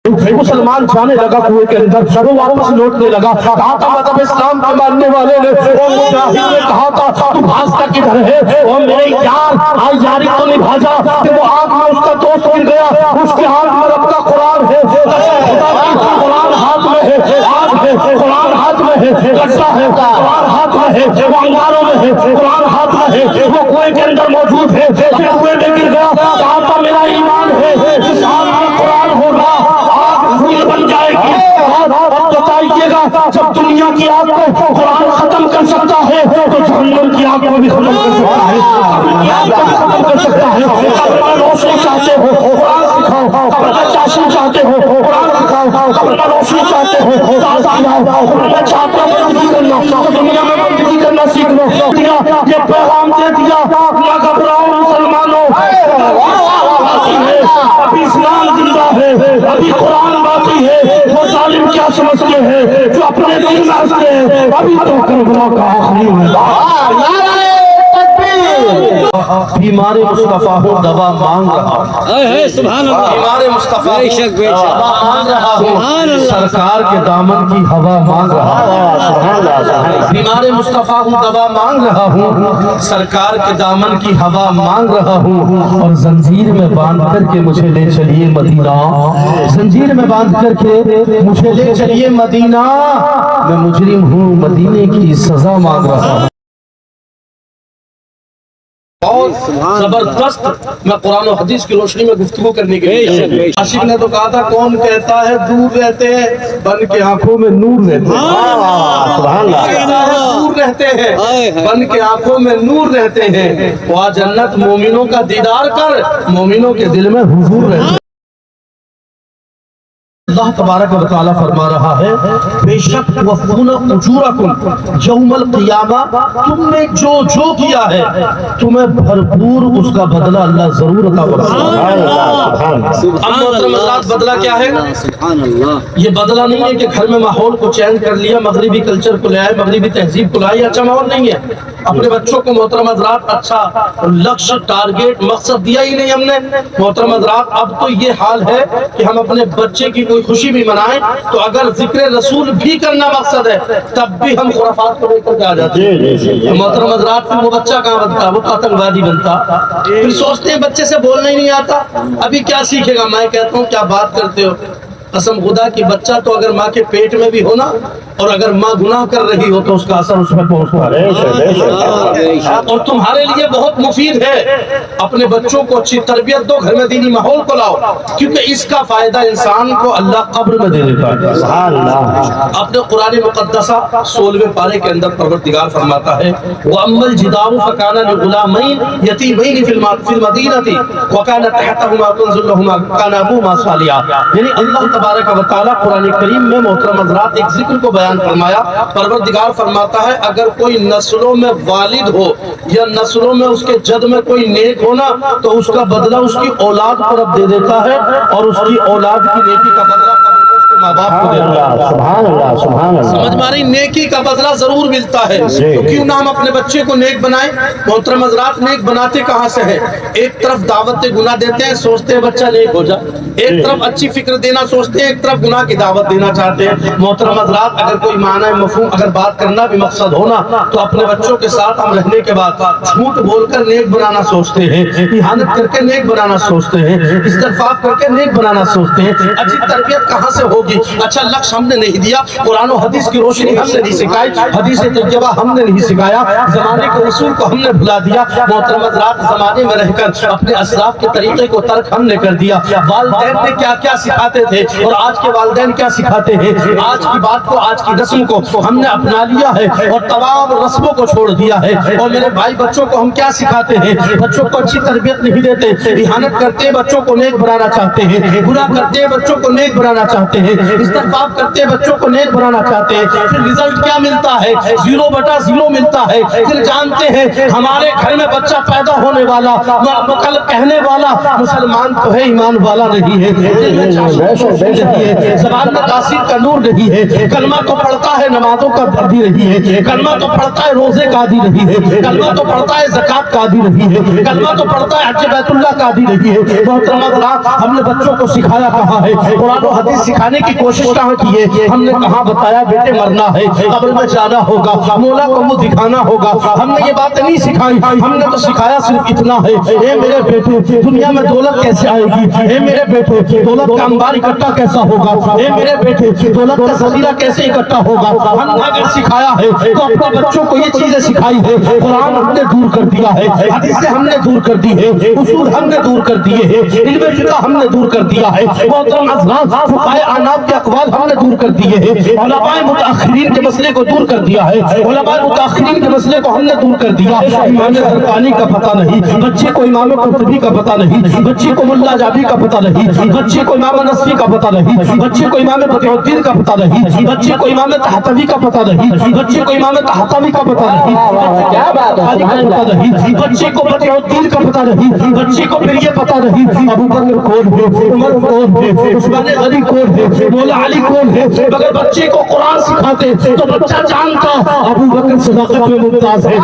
مسلمان جانے لگا کنویں کے اندر، وہ واپس لوٹنے لگا، کہا تھا مذہب اسلام کے ماننے والے نے، وہ مجاہد نے کہا تھا تو بھاگتا کدھر ہے، وہ میرے یار آج یاری تو نبھا جا، کہ وہ آگ میں اس کا دوست گر گیا، اس کے ہاتھ میں رب کا قرآن ہے، قرآن ہاتھ میں ہے، آگ ہے، قرآن ہاتھ میں ہے، گڈھا ہے، قرآن ہاتھ میں ہے، وہ انگاروں میں ہے، قرآن ہاتھ میں ہے، وہ کنویں کے اندر موجود ہے، پھر کنویں میں گر گیا، کہا تھا میرا ایمان ہے اس آگ میں قرآن ہوگا بن جائے گی۔ اب بتائیے گا جب دنیا کی آگ کو قرآن ختم کر سکتا ہے تو جہنم کی آگ کو بھی ختم کر سکتا ہے، ختم کر سکتا ہے۔ اپنا روشنی چاہتے ہو قرآن سکھاؤ، اپنا چاشنی چاہتے ہو قرآن سکھاؤ، اپنا روشنی چاہتے ہو تازہ لاؤ، اپنا چاہتے ہو بندگی کرنا تو دنیا میں بندگی کرنا سیکھ لو۔ یہ پیغام دے دیا نہ گھبراؤ مسلمانوں، ابھی اسلام زندہ ہے، ابھی قرآن باقی ہے۔ وہ ظالم کیا سمجھتے ہیں جو اپنے دل میں ہنستے ہیں، ابھی تو کربلا کا آخری میدان۔ بیمار مصطفیٰ ہوں دوا مانگ رہا ہوں، سبحان اللہ، بیمار مصطفیٰ بے شک بے شک، دوا مانگ رہا ہوں، سرکار کے دامن کی ہوا مانگ رہا ہوں، بیمار مصطفیٰ ہوں دوا مانگ رہا ہوں، سرکار کے دامن کی ہوا مانگ رہا ہوں، اور زنجیر میں باندھ کر کے مجھے لے چلیے مدینہ، زنجیر میں باندھ کر کے مجھے لے چلیے مدینہ، میں مجرم ہوں مدینے کی سزا مانگ رہا ہوں۔ اور زبردست میں قرآن و حدیث کی روشنی میں گفتگو کرنے کے لیے، عاشق نے تو کہا تھا کون کہتا ہے دور رہتے ہیں، بن کے آنکھوں میں نور رہتے ہیں، دور رہتے ہیں بن کے آنکھوں میں نور رہتے ہیں، وہاں جنت مومنوں کا دیدار کر، مومنوں کے دل میں حضور رہتے ہیں۔ اللہ تبارک و تعالیٰ فرما رہا ہے بے شک وفون اجورکم یوم القیامہ، تم نے جو جو کیا ہے تمہیں بھرپور اس کا بدلہ اللہ ضرور عطا فرمائے گا۔ اب محترم حضرات بدلہ کیا ہے؟ یہ بدلہ نہیں ہے کہ گھر میں ماحول کو چینج کر لیا، مغربی کلچر کو لے آئے، مغربی تہذیب کو لائے، اچھا ماحول نہیں ہے۔ اپنے بچوں کو محترم حضرات اچھا لکش ٹارگیٹ مقصد دیا ہی نہیں ہم نے۔ محترم حضرات اب تو یہ حال ہے کہ ہم اپنے بچے کی کوئی خوشی بھی منائیں تو اگر ذکر رسول بھی کرنا مقصد ہے تب بھی ہم خرافات کو لے کر کے آ جاتے ہیں۔ محترم حضرات پھر وہ بچہ کہاں بنتا، وہ آتنکوادی بنتا، پھر سوچتے ہیں بچے سے بولنا ہی نہیں آتا، ابھی کیا سیکھے گا۔ میں کہتا ہوں کیا بات کرتے ہو، قسم خدا کی بچہ تو اگر ماں کے پیٹ میں بھی ہو نا، اور اگر ماں گناہ کر رہی ہو تو اس کا اثر اس میں پہنچتا ہے، اور تمہارے لیے بہت مفید ہے۔ اپنے بچوں کو اچھی تربیت دو، گھر میں دینی ماحول کو لاؤ، کیونکہ اس کا فائدہ انسان کو اللہ قبر میں دے دیتا ہے۔ اپنے قرآن مقدسہ 16ویں پارے کے اندر پروردگار فرماتا ہے وَأَمَّا الْجِدَارُ فَكَانَ لِغُلَامَيْنِ يَتِيمَيْنِ فِي الْمَدِينَةِ وَكَانَ تَحْتَهُمَا كَنْزٌ لَهُمَا كَانَ أَبُوهُمَا صَالِحًا، یعنی اللہ تبارک و تعالیٰ قرآن کریم میں محترم حضرات ایک ذکر کو بیان فرمایا۔ پروردگار فرماتا ہے اگر کوئی نسلوں میں والد ہو یا نسلوں میں اس کے جد میں کوئی نیک ہونا تو اس کا بدلہ اس کی اولاد پر اب دے دیتا ہے، اور اس کی اولاد کی نیکی کا بدلہ ماں باپ کو دیتا ہے۔ سبحان اللہ سبحان اللہ، سمجھ ماری نیکی کا بدلہ ضرور ملتا ہے، تو کیوں نہ ہم اپنے بچے کو نیک بنائیں۔ محترم حضرات نیک بناتے کہاں سے ہیں؟ ایک طرف دعوت گناہ دیتے ہیں، سوچتے ہیں بچہ نیک ہو جائے، ایک طرف اچھی فکر دینا سوچتے ہیں، ایک طرف گناہ کی دعوت دینا چاہتے ہیں۔ محترم حضرات اگر کوئی معنی مفہوم اگر بات کرنا بھی مقصد ہونا تو اپنے بچوں کے ساتھ ہم رہنے کے بعد جھوٹ بول کر نیک بنانا سوچتے ہیں، احانت کر کے نیک بنانا سوچتے ہیں، استغفار کر کے نیک بنانا سوچتے ہیں۔ اچھی تربیت کہاں سے ہوگی؟ اچھا لکش ہم نے نہیں دیا، قرآن و حدیث کی روشنی ہم نے نہیں سکھائی، حدیث طیبہ ہم نے نہیں سکھایا، زمانے کے رسول کو ہم نے بھلا دیا۔ محترم حضرات زمانے میں رہ کر اپنے اسلاف کے طریقے کو ترک ہم نے کر دیا۔ والدین نے کیا کیا سکھاتے تھے اور آج کے والدین کیا سکھاتے ہیں، آج کی بات کو آج کی رسم کو ہم نے اپنا لیا ہے اور تمام رسموں کو چھوڑ دیا ہے۔ اور میرے بھائی بچوں کو ہم کیا سکھاتے ہیں؟ بچوں کو اچھی تربیت نہیں دیتے، احانت کرتے بچوں کو نیک بنانا چاہتے ہیں، گناہ کرتے بچوں کو نیک بنانا چاہتے ہیں۔ ہیں, استغفار کرتے ہیں, بچوں کو نیک بنانا چاہتے ہیں, پھر رزلٹ کیا ملتا ہے؟ 0/0 ملتا ہے. پھر جانتے ہیں ہمارے گھر میں بچہ پیدا ہونے والا, کل کہنے والا مسلمان تو ہے ایمان والا نہیں ہے, دل میں نہیں ہے, زبان میں تاثیر کا نور نہیں ہے, کلمہ تو پڑھتا ہے نمازوں کا عادی نہیں ہے, کلمہ تو پڑھتا ہے روزے کا عادی نہیں ہے, کلمہ تو پڑھتا ہے زکات کا عادی نہیں ہے, کلمہ تو پڑھتا ہے حج بیت اللہ کا عادی نہیں ہے. محترم حضرات, ہم نے بچوں کو سکھایا کہاں ہے؟ قرآن و حدیث سکھانے کی کوشش کہاں کی ہے؟ ہم نے کہاں بتایا بیٹے مرنا ہے, قبر میں جانا ہوگا, مولا کو منہ دکھانا ہوگا. ہم نے یہ بات نہیں سکھائی, ہم نے تو سکھایا صرف اتنا ہے, اے میرے بیٹے دنیا میں دولت کیسے آئے گی, اے میرے بیٹے دولت کا انبار اکٹھا کیسا ہوگا, اے میرے بیٹے دولت کا ذخیرہ کیسے اکٹھا ہوگا. ہم نے اگر سکھایا ہے تو اپنے بچوں کو یہ چیزیں سکھائی ہے. قرآن ہم نے دور کر دیا ہے, حدیث ہم نے دور کر دی ہے, اصول ہم نے دور کر دیے ہیں, علم فقہ ہم نے دور کر دیا ہے. محترم حضرات, فقہائے اعناف کے اقوال ہم نے دور کر دیے ہیں, علماء متاخرین کے مسئلے کو دور کر دیا ہے, علماء متاخرین کے مسئلے کو ہم نے دور کر دیا. امام زرقانی کا پتہ نہیں, بچے کو امام قرطبی کا پتہ نہیں, بچے کو ملا جابی کا پتہ نہیں, بچے کو امام نصفی کا پتہ نہیں, بچے کو امام بدیع الدین کا پتہ نہیں, بچے کو امام طحاوی کا پتہ نہیں, بچے کو امام طحاوی کا پتہ نہیں, کیا بات ہے, بچے کو بدیع الدین کا پتہ نہیں, بچے کو پھر یہ پتہ نہیں ابو بکر کون ہے, عمر کون ہے, عثمان غنی کون ہے, مولا علی کون ہے. مگر بچے کو قرآن سکھاتے تو بچہ جانتا ابو بکر صداقت میں ممتاز ہے,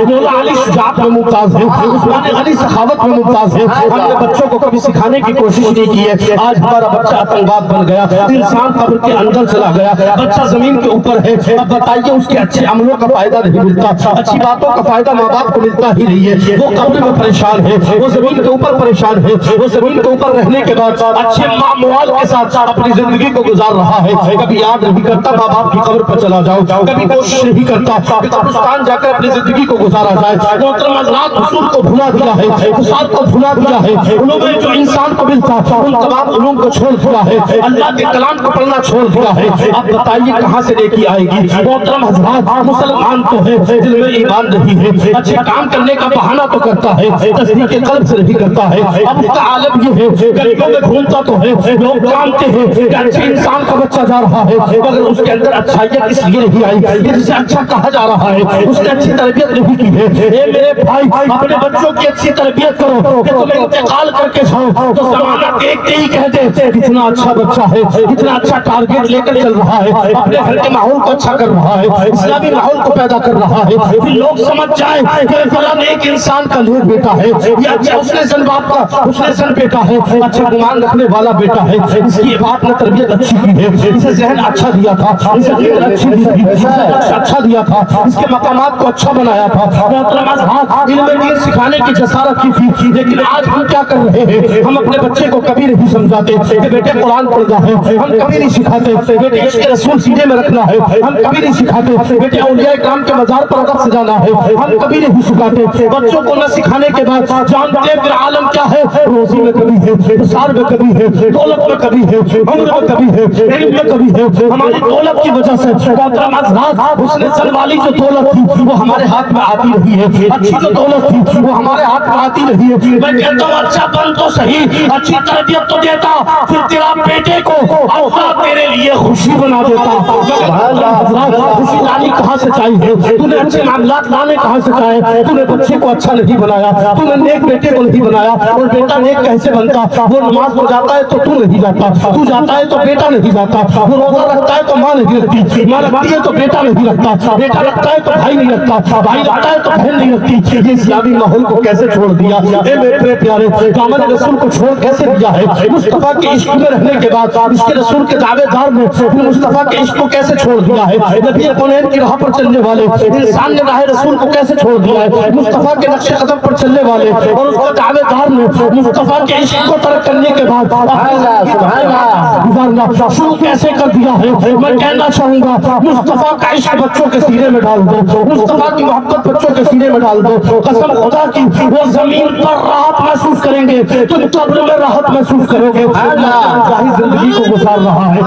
مولا علی شجاعت میں ممتاز ہے, عثمان غنی سخاوت میں ممتاز ہے. ہم نے بچوں کو کبھی سکھانے کی کوشش نہیں کی ہے. آج ہمارا بچہ آتنکواد بن گیا, انسان قبر کے اندر چلا گیا, بچہ زمین کے اوپر ہے. اب بتائیے اس کے اچھے عملوں کا فائدہ نہیں ملتا, اچھی باتوں کا فائدہ ماں باپ کو ملتا ہی نہیں ہے. وہ قبر میں پریشان ہے, وہ زمین کے اوپر پریشان ہے, وہ زمین کے اوپر رہنے کے بعد اچھے معمول کے ساتھ اپنی زندگی کو گزار رہا ہے. کبھی یاد نہیں کرتا ماں باپ کی قبر پر چلا جاؤ, کبھی کوشش نہیں کرتا کہ قبرستان جا کر اپنی زندگی کو گزارا جائے. محترم حضرات, اصول کو بھلا دیا ہے, اصول کو بھلا دیا ہے, علوم جو انسان کو ملتا ان تمام علوم کو چھوڑ دیا ہے, اللہ کے کلام کو پڑھنا چھوڑ دیا ہے. اب بتائیے کہاں سے نیکی آئے گی؟ محترم حضرات, مسلمان تو ہے دل میں ایمان نہیں ہے, اچھے کام کرنے کا بہانہ تو کرتا ہے, تصدیق قلب سے نہیں کرتا ہے. اب اس کا عالم یہ ہے, گلیوں میں گھومتا تو ہے, لوگ جانتے ہیں کہ اچھے انسان کا بچہ جا رہا ہے, مگر اس کے اندر اچھائیاں اس لیے نہیں آئی جسے اچھا کہا جا رہا ہے, اس نے اچھی تربیت نہیں کی ہے. اے میرے بھائی, اپنے بچوں کی اچھی تربیت کرو کہ تمہیں انتقال کر کے جاؤ تو زمانہ دیکھتے ہی کہہ دے کتنا اچھا بچہ ہے, کتنا اچھا ٹارگیٹ لے کر چل رہا ہے, اپنے گھر کے ماحول کو اچھا کر رہا ہے, اسلامی ماحول کو پیدا کر رہا ہے. پھر لوگ سمجھ جائیں کہ فلاں ایک انسان کا نیک بیٹا ہے, یہ اچھا حسن زن باپ کا حسن زن بیٹا ہے, اچھا گمان رکھنے والا بیٹا ہے, اس کی بات نے تربیت اچھی کی ہے, اسے ذہن اچھا دیا تھا, اسے فکر اچھی دی تھی, اسے نقش اچھا دیا تھا, اس کے مقامات کو اچھا بنایا تھا. محترم حضرات, علم دین سکھانے کی جسارت کی تھی, لیکن آج ہم کیا کر رہے ہیں؟ ہم اپنے بچے کو کبھی نہیں سمجھاتے کہ بیٹے قرآن پڑھنا ہے, ہم کبھی نہیں سکھاتے بیٹے عشق رسول سینے میں رکھنا ہے, ہم کبھی نہیں سکھاتے بیٹے اولیاء کرام کے مزار پر رقص سجانا ہے, ہم کبھی نہیں سکھاتے. بچوں کو نہ سکھانے کے بعد جانتے ہیں پھر عالم کیا ہے, روزی میں کبھی ہے, نثار میں کبھی ہے, دولت میں کبھی ہے, عمر میں کبھی ہے, علم میں کبھی ہے. ہماری دولت کی وجہ سے محترم حضرات, اس نے سن والی جو دولت تھی وہ ہمارے ہاتھ میں آتی نہیں ہے, اچھی جو دولت تھی وہ ہمارے ہاتھ میں آتی نہیں ہے. میں کہتا ہوں اچھا بن تو صحیح, اچھی تربیت تو دیتا, پھر تیرا بیٹے کو اللہ تیرے لیے خوشی بنا دیتا. خوشی لانی کہاں سے چاہیے, تو نے اچھے معاملات لانے کہاں سے چاہے, تو نے بچے کو اچھا نہیں بنایا, تو نے نیک بیٹے کو نہیں بنایا. اور بیٹا نیک کیسے بنتا؟ وہ نماز کو جاتا ہے تو تو نہیں جاتا, تو جاتا ہے تو بیٹا نہیں جاتا, وہ روزہ رکھتا ہے تو ماں نہیں رکھتی, ماں رکھتی ہے تو بیٹا نہیں رکھتا, بیٹا رکھتا ہے تو بھائی نہیں رکھتا, بھائی رکھتا ہے تو بہن نہیں رکھتی. یہ اسلامی ماحول کو کیسے چھوڑ دیا؟ اے میرے پیارے, دامن رسول کو چھوڑ کیسے دیا ہے؟ مصطفیٰ کے عشق میں رہنے کے بعد اس کے رسول کے دعوے دار میں مصطفیٰ کے عشق کو کیسے چھوڑ دیا ہے؟ نبی کونین کی راہ پر چلنے والے انسان نے راہ رسول کو کیسے چھوڑ دیا ہے؟ مصطفیٰ کے نقش قدم پر چلنے والے اور اس کے دعوے دار نے مصطفیٰ کے عشق کو ترک کرنے کے بعد گزارنا شروع کیسے کر دیا ہے؟ میں کہنا چاہوں گا, مصطفیٰ کا عشق بچوں کے سینے میں ڈال دو, مصطفیٰ کی محبت بچوں کے سینے میں ڈال دو. قسم خدا کی, وہ زمین پر راحت محسوس کریں گے, تم قبر میں راحت محسوس کرو گے. ظاہر زندگی کو گزار رہا ہے,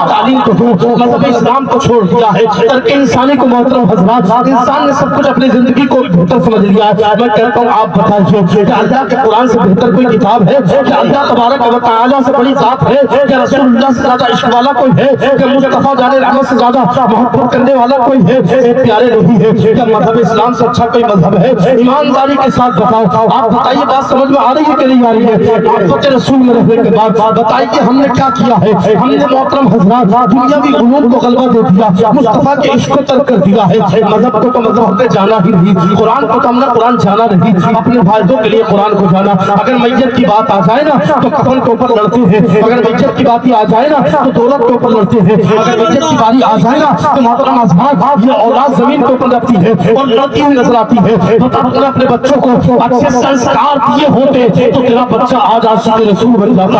تعلیم کو دو, مذہب اسلام کو چھوڑ دیا ہے, ترک انسانی کو. محترم حضرات, انسان نے سب کچھ اپنی زندگی کو بہتر سمجھ لیا ہے. میں کہتا ہوں آپ بتائیے کہ اللہ کے قرآن سے بہتر کوئی کتاب ہے؟ کہ اللہ تبارک و تعالیٰ ताला से बड़ी जात है कि रसूलुल्लाह से ज्यादा इश्क वाला कोई है कि मुस्तफा जाने रहमत से ज्यादा मोहब्बत करने वाला कोई है? प्यारे नहीं है क्या मजहब इस्लाम से अच्छा कोई मजहब है? ईमानदारी के साथ बताओ, आप बताइए, बात समझ में आ रही है कि नहीं आ रही है? मोहब्बत रसूल में रहने के बाद बताइए हमने क्या किया है? हमने मोहतरम हज़रात दुनियावी उलूम को गलबा दे दिया, मुस्तफा के इश्क को तर्क कर दिया है। मजहब को तो मजहब हमने जाना ही नहीं, कुरान को तो हमने कुरान जाना नहीं, अपने फायदों के लिए कुरान को जाना। अगर मैयत की बात आ जाए ना तो कफन के ऊपर लड़ते हैं, अगर मैयत की बात आ जाए ना तो दौलत के ऊपर लड़ते हैं, अगर मैयत की बारी आ जाए ना तो मोहतरम हज़रात ये औलाद जमीन के ऊपर लड़ती है और लड़ती हुई नजर आती है। तो तुमने अपने बच्चों को अच्छे संस्कार दिए होते तो तेरा बच्चा आज आशिक रसूल बन जाता।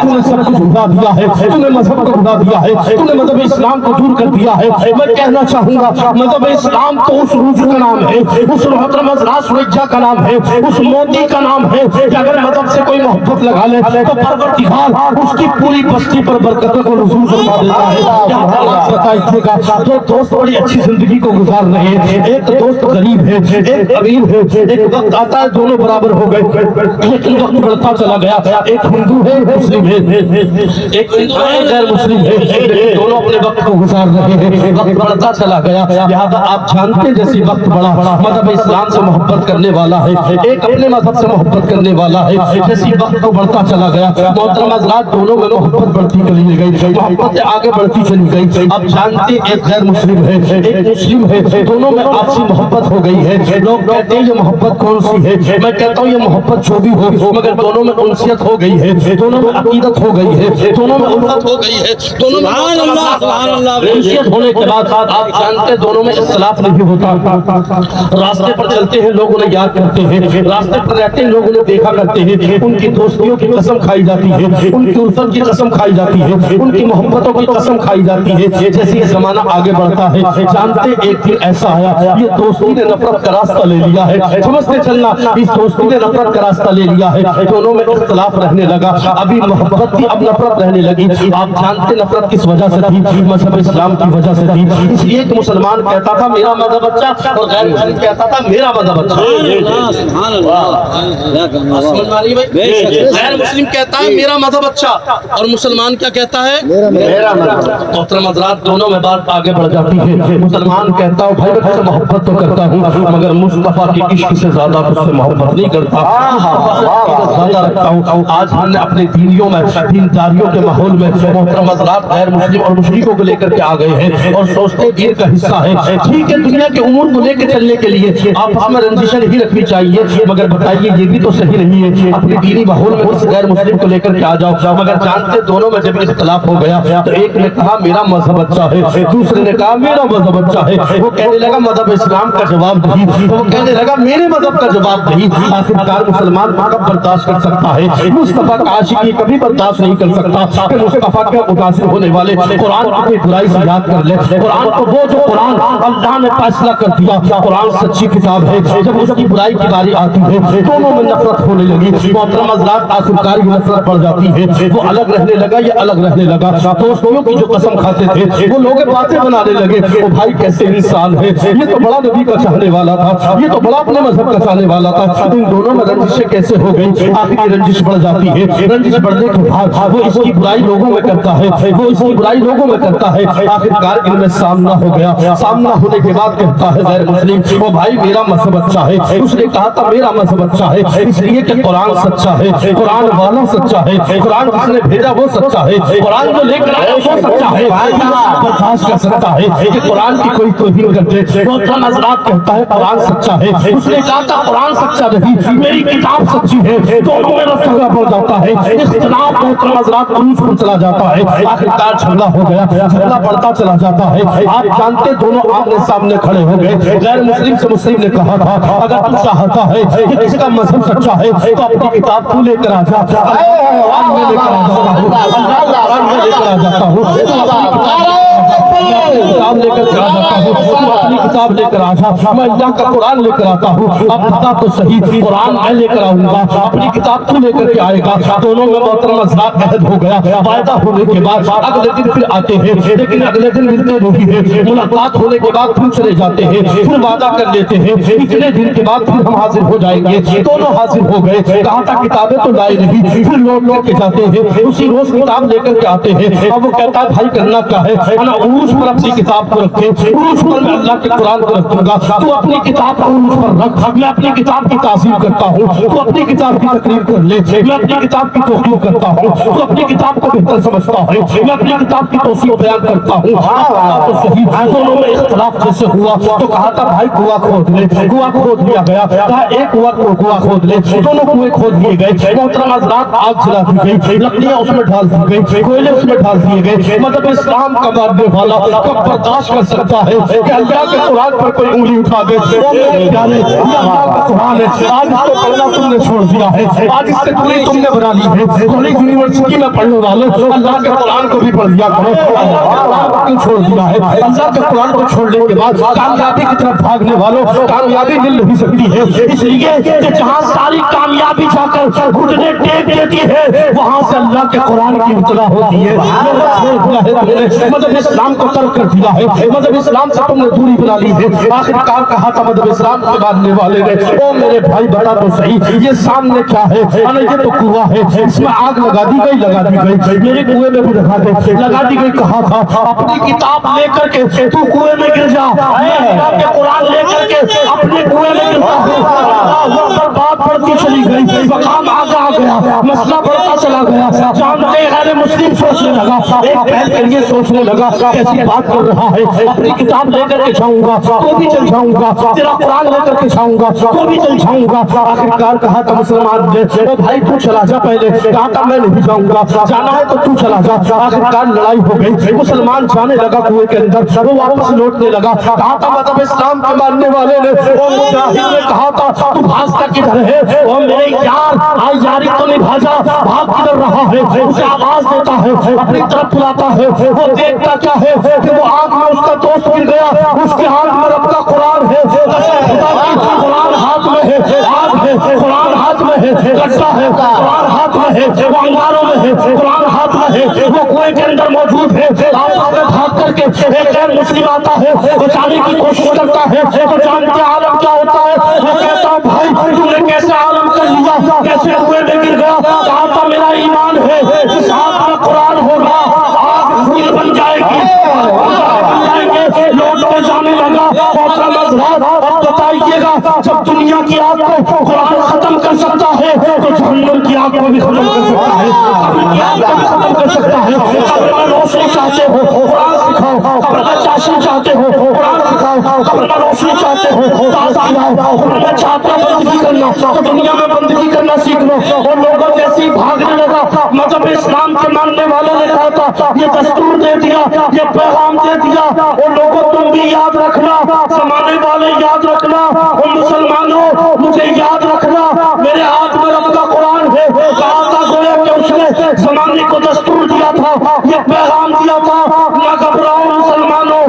तूने सब कुछ भुला दिया है, तूने मजहब को भुला दिया है, तूने मजहब इस्लाम को दूर कर दिया है। मैं कहना चाहूंगा मजहब इस्लाम तो उस रूज का नाम है, उस मोहतरम हज़रात सुरैया का नाम है, उस मोदी का नाम है कि अगर मजहब से कोई मोहब्बत लगा ले तो परवरदिगार उसकी पूरी बस्ती पर बरकतों को नज़ूल फरमा देता है। बताइएगा दो दोस्त बड़ी अच्छी जिंदगी को गुजार रहे हैं, एक दोस्त गरीब है, एक अमीर है, एक वक्त आता है दोनों बराबर हो गए, लेकिन वक्त बढ़ता चला गया। एक हिंदू है, एक मुस्लिम है, एक हिंदू है, गैर मुस्लिम है, लेकिन दोनों अपने वक्त को गुजार रहे हैं। वक्त बढ़ता चला गया, लिहाजा आप जानते हैं जैसे वक्त बढ़ा मजहब इस्लाम से मोहब्बत करने वाला है, एक अपने मजहब से मोहब्बत करने वाला है। जैसे वक्त को बढ़ता चला गया मोहतरम हज़रात दोनों में मोहब्बत बढ़ती चली गई, मोहब्बत आगे बढ़ती चली गई। अब जानते एक गैर मुस्लिम है, एक मुस्लिम है, दोनों में आपसी मोहब्बत हो गई है। लोग कहते हैं ये मोहब्बत कौन सी है? मैं कहता हूँ ये मोहब्बत जो भी हो मगर दोनों में उनसियत हो गई है, दोनों में अकीदत हो गई है, दोनों में उल्फत हो गई है, दोनों में उनसियत होने के बाद आप जानते दोनों में इख्तिलाफ नहीं होता। रास्ते पर चलते हैं लोग उन्हें याद करते हैं, रास्ते पर रहते हैं लोग उन्हें देखा करते हैं, उनकी दोस्तियों की कसम खाई जाती है, उनकी उल्फत की कसम खाई जाती है, उनकी मोहब्बतों की कसम खाई जाती है। जैसे ये जमाना आगे बढ़ता है जानते एक दिन ऐसा आया ये दोस्ती ने नफरत का रास्ता ले लिया है, समझते चलना इस दोस्ती ने नफरत का रास्ता ले लिया है, दोनों में इख्तिलाफ रहने लगा। अभी मोहब्बत थी अब नफरत रहने लगी। आप जानते नफरत किस वजह से थी? मजहब इस्लाम की वजह से थी। इसलिए कि मुसलमान कहता था मेरा मजहब अच्छा और गैर मुस्लिम कहता था मेरा मजहब अच्छा। गैर मुस्लिम कहता है मेरा मजहब अच्छा और मुसलमान क्या कहता है? मेरा मजहब। मोहतरम हज़रात दोनों में बात आगे बढ़ जाती है। मुसलमान कहता हूँ भाई मैं तुझसे मोहब्बत तो करता हूँ मगर मुस्तफा की इश्क से ज्यादा तुझसे मोहब्बत नहीं करता, ज्यादा रखता हूँ। आज हमने अपने दीनियों में दीनदारियों के माहौल में मोहतरम हज़रात गैर मुस्लिम और मुशरिकों को लेकर के आ गए हैं और सोचते दीन का हिस्सा है। ठीक है दुनिया के उमूर को लेकर चलने के लिए आप हमें रंजिशें नहीं रखनी चाहिए मगर बताइए ये भी तो सही नहीं है। अपने दीनी माहौल में उस गैर मुस्लिम को लेकर के आ जाओ मगर जानते दोनों में जब इख्तिलाफ हो गया तो एक ने कहा मेरा मजहब अच्छा है, दूसरे ने कहा मेरा मजहब अच्छा है। वो कहने लगा मजहब इस्लाम का जवाब नहीं, तो वो कहने लगा मेरे मजहब का जवाब नहीं। आखिरकार मुसलमान कब बर्दाश्त कर सकता है? मुस्तफा का आशिकी कभी बर्दाश्त नहीं कर सकता कि मुस्तफा के मुतासिर होने वाले कुरान की बुराई से याद कर ले। कुरान को वो जो कुरान अल्लाह ने फैसला कर दिया कुरान सच्ची किताब है, जब उसकी बुराई की बारी आती है दोनों में नफरत होने लगी। मोहतरम हज़रात आखिरकार ये नफरत बढ़ जाती है, वो अलग रहने लगा, ये अलग रहने लगा। दोस्तों की जो कसम खाते थे वो लोग बातें बनाने लगे, वो भाई कैसे इंसान है, ये तो बड़ा नबी का चाहने वाला था, ये तो बड़ा अपने मजहब का चाहने वाला था। इन दोनों में रंजिशें कैसे हो गई? आखिर रंजिश बढ़ जाती है, रंजिश बढ़ने के बाद वो इसकी बुराई लोगों में करता है, वो इसकी बुराई लोगों में करता है। आखिरकार इनमें सामना हो गया, सामना होने के बाद कहता है गैर मुस्लिम वो भाई मेरा मजहब अच्छा है, उसने कहा था मेरा मजहब अच्छा है इसलिए कि कुरान सच्चा है, कुरान वाला सच्चा है, कुरान जिसने भेजा वो सच्चा है, कुरान जो लेकर आया वो सच्चा है। बर्दाश्त कर सकता है कि कुरान की कोई तौहीन करते। मोहतरम हज़रात कहता है कुरान सच्चा है, उसने कहा था कुरान सच्चा नहीं मेरी किताब सच्ची है, दोनों में झगड़ा बढ़ जाता है, इख्तिलाफ मोहतरम हज़रात उरूज पर चला जाता है। आखिरकार झगड़ा हो गया, झगड़ा बढ़ता चला जाता है। आप जानते दोनों आमने सामने खड़े हो गए। गैर मुस्लिम से मुस्लिम ने कहा था अगर तू चाहता है कि किसका मजहब सच्चा है तो अपनी किताब तू लेकर आ जा, मैं लेकर आ जाता हूँ, मैं लेकर आ जाता हूँ। किताब लेकर के आ जाता हूँ, तू अपनी किताब लेकर आ जा, मैं अल्लाह का कुरान लेकर आता हूँ। अब बता तो सही, कुरान मैं लेकर आऊंगा, अपनी किताब तू लेकर के आएगा। दोनों में मोहतरम हज़रात अहद हो गया। वायदा होने के बाद अगले दिन फिर आते हैं, लेकिन अगले दिन मिलते नहीं है। मुलाकात होने के बाद फिर चले जाते हैं, फिर वादा कर लेते हैं इतने दिन के बाद फिर हम हाजिर हो जाएंगे। दोनों हाजिर हो गए, कहा था किताबें तो लाई नहीं, फिर लौट लेके जाते हैं, उसी रोज किताब लेकर के आते हैं। अब वो कहता है भाई करना क्या है ना, उरूज पर अपनी किताब को रखे, उरूज पर मैं अल्लाह के कुरान को रखूंगा, तू अपनी किताब को उरूज पर रख, मैं अपनी किताब की ताज़ीम करता हूँ, तू अपनी किताब की तकरीर कर ले, मैं अपनी किताब की तौक़ीर करता हूँ, तू अपनी किताब को बेहतर समझता है, मैं अपनी किताब की तौसीफ बयान करता हूँ। तो सही दोनों में इख्तिलाफ जैसे हुआ तो कहा था भाई कुआं खोद ले, कुआं खोद लिया गया, कहा एक कुआं खोद ले, दोनों कुएं खोद लिए गए। मोहतरम हज़रात आग जला दी गई, लकड़ियां उसमें डाल दी गई, कोयले उसमें डाल दिए गए। मतलब इस्लाम का मानने वाला कब बर्दाश्त कर सकता है कि अल्लाह के कुरान पर कोई उंगली उठा दे? अल्लाह का कुरान है, आज इसको पढ़ना तुमने छोड़ दिया है, आज इससे दूरी तुमने बना ली है। कॉलेज यूनिवर्सिटी में पढ़ने वाले अल्लाह के कुरान को भी पढ़ लिया करो, क्यों छोड़ दिया है? अल्लाह के कुरान को छोड़ने के बाद कामयाबी की तरफ भागने वालों कामयाबी मिल नहीं सकती है, इसलिए कि जहाँ सारी कामयाबी जाकर घुटने टेक देती है वहां से अल्लाह के कुरान की इब्तिला होती है। मतलब इस्लाम को तर्क कर दिया है, मतलब इस्लाम से तुमने दूरी बना ली है। आखिरकार कहा था मतलब इस्लाम के मानने वाले ने, ओ मेरे भाई बता तो सही ये सामने क्या है? ये तो कुआं है, इसमें आग लगा दी गई, मेरे कुएं में भी लगा दी गई। कहा था अपनी किताब लेकर के तू कुएं में गिर जा, मैं कुरान लेकर के अपने कुएं में गिरता हूँ। बात बढ़ती चली गई, मकाम आगे आ गया, मसला बढ़ता चला गया। जानते हैं मुस्लिम सोचने लगा, एक पहल के लिए सोचने लगा कैसी बात कर रहा है, अपनी किताब लेकर के जाऊंगा तो भी चल जाऊंगा, तेरा कुरान लेकर के जाऊंगा तो भी चल जाऊंगा। आखिरकार कहा था मुसलमान ने, ओ भाई तू चला जा, पहले कहा था मैं नहीं जाऊंगा, जाना है तो तू चला जा। आखिरकार लड़ाई हो गई, मुसलमान जाने लगा कुएं के अंदर, वो वापस लौटने लगा। कहा था मतलब इस्लाम के मानने वाले ने, ओ मुजाहिद ने कहा था तू भागता किधर है? ओ मेरे यार आज यारी तो नहीं भाजा, भाग किधर रहा है? उसे आवाज देता है, अपनी तरफ बुलाता है, वो देखता क्या है कि वो आग में उसका दोस्त गिर गया, उसके हाथ में रब का कुरान है, कुरान हाथ में है, आग है, कुरान हाथ में है, गड्ढा है, कुरान हाथ में है, वो अंगारों में है, कुरान हाथ में है, वो कुएं के अंदर मौजूद है। आपस में भाग करके एक गैर मुस्लिम आता है, बचाने की कोशिश करता है, तो जानते आलम क्या होता है? वो कहता है भाई तूने कैसे आलम कर लिया, कैसे कुएं में गिर गया? कहा था मेरा ईमान है, जिस हाथ में कुरान होगा आग फूल बन जाएगी, लौट के जाने लगा। अब बताइएगा जब दुनिया की आग को कुरान खत्म कर सकता है तो जहन्नम की आग को भी खत्म कर सकता है, खत्म कर सकता है। कब्र में रोशनी चाहते हो कुरान सिखाओ, कब्र में चाशनी चाहते हो कुरान सिखाओ, कब्र में रोशनी चाहते हो कब्र में चाहते हो बंदगी करना तो दुनिया में बंदगी करना सीख लो। और लोगों जैसी भागने लगा, मतलब इस्लाम के मानने वालों ने कहा था ये दस्तूर दे दिया, ये पैगाम दे दिया, और लोगों तुम भी याद रखना, जमाने वाले याद रखना, और मुसलमानों मुझे याद रखना, मेरे हाथ में रब का कुरान है। कहा था गोया कि उसने जमाने को दस्तूर दिया था, ये पैगाम दिया था, ना घबराओ मुसलमानों,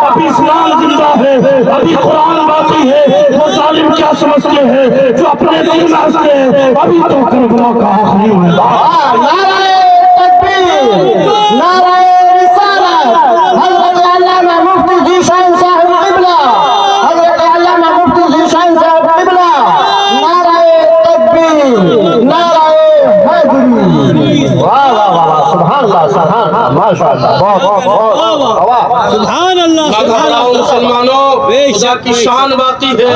अभी इस्लाम जिंदा है, अभी कुरान बाकी है। वो जालिम क्या समझते हैं जो अपने दिल में हंसते हैं, अभी तो करबला का आखिरी मैदान। नाराए तकबीर, नाराए रिसालत, हज़रत अल्लामा मुफ्ती ज़ीशान साहब क़िबला, हज़रत अल्लामा मुफ्ती ज़ीशान साहब क़िबला, नाराए तकबीर, नाराए हैदरी। वाह वाह वाह, सुभान अल्लाह, सुभान अल्लाह, माशाअल्लाह, बहुत वाह, सुभान अल्लाह, सुभान अल्लाह। मुसलमानों खुदा की शान बाकी है,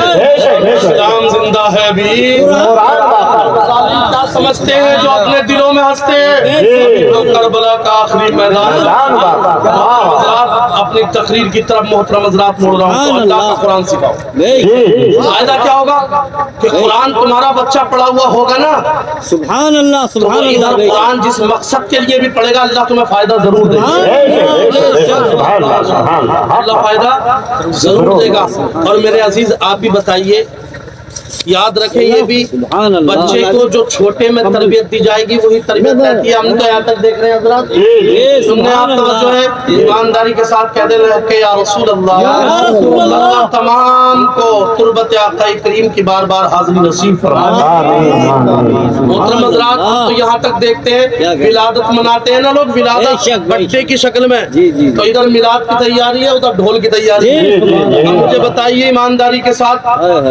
इस्लाम जिंदा है भी। क्या समझते हैं जो अपने दिलों में हंसते हैं, तो करबला का आखिरी मैदान। अपनी तकरीर की तरफ मोहतरम हज़रात मोड़ रहा हूँ, तो अल्लाह का कुरान सिखाओ। फायदा क्या होगा कि कुरान तुम्हारा बच्चा पढ़ा हुआ होगा ना, सुभान अल्लाह, तो सुभान इधर अल्लाह। कुरान जिस मकसद के लिए भी पढ़ेगा अल्लाह तुम्हें फायदा जरूर देगा, अल्लाह फायदा जरूर देगा। और मेरे अजीज आप भी बताइए याद रखें ये भी सुभान अल्लाह। बच्चे को जो छोटे में तरबियत दी जाएगी वही तरबियत रहती है। हम तो यहाँ तक देख रहे हैं हजरत, सुनने आप तवज्जो है, ईमानदारी के साथ कहते रहे कि या रसूल अल्लाह, रसूल अल्लाह। अल्लाह तमाम को तुरबत आका करीम की बार बार हाजिरी नसीब फरमाए। मोहतरम हजरात, तो यहाँ तक देखते हैं विलादत मनाते हैं ना लोग, विलादत बेशक, बच्चे की शक्ल में। जी, जी। तो इधर मिलाद की तैयारी है, उधर ढोल की तैयारी जी, है। अब मुझे बताइए ईमानदारी के साथ,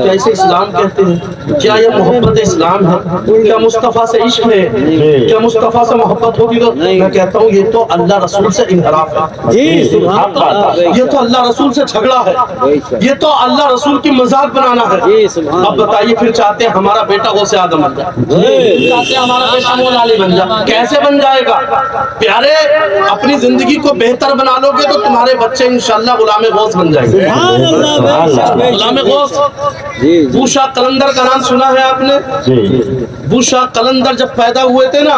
कैसे इस्लाम कहते हैं? क्या ये मोहब्बत इस्लाम है? क्या मुस्तफ़ा से इश्क है? क्या मुस्तफ़ा से मोहब्बत होगी? तो मैं कहता हूँ ये तो अल्लाह रसूल से इनहराफ है। जी सुभान अल्लाह। ये तो अल्लाह रसूल से झगड़ा है, ये तो अल्लाह रसूल की मजाक बनाना है। जी सुभान अब बताइए फिर चाहते हैं हमारा बेटा गौसे आदम बन जाए, चाहते हैं हमारा बेटा मौला अली बन जाए, कैसे बन जाएगा? प्यारे, अपनी जिंदगी को बेहतर बना लोगे तो तुम्हारे बच्चे इंशाल्लाह गुलाम गौस बन जाएंगे। सुभान अल्लाह, बेशक, बेशक। गुलाम गौस, जी जी। बूशा कलंदर का नाम सुना है आपने? बूशा कलंदर जब पैदा हुए थे ना,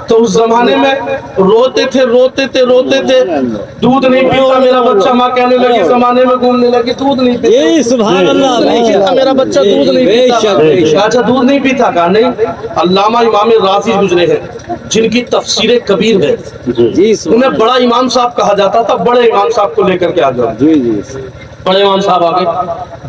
तो उस जमाने में रोते थे रोते थे रोते थे, दूध नहीं पीता मेरा बच्चा। माँ कहने लगी, जमाने में घूमने लगी, दूध नहीं पीता, जी सुभान अल्लाह, दूध नहीं पीता मेरा बच्चा, दूध नहीं बेशक, पीता। बेशक। अच्छा, दूध नहीं पीता? कहा नहीं। अल्लामा इमाम राज़ी गुजरे हैं जिनकी तफसीर कबीर है, जी सुभान उन्हें बड़ा इमाम साहब कहा जाता था। बड़े इमाम साहब को लेकर के आ जाओ। जी जी। बड़े इमाम साहब आ गए,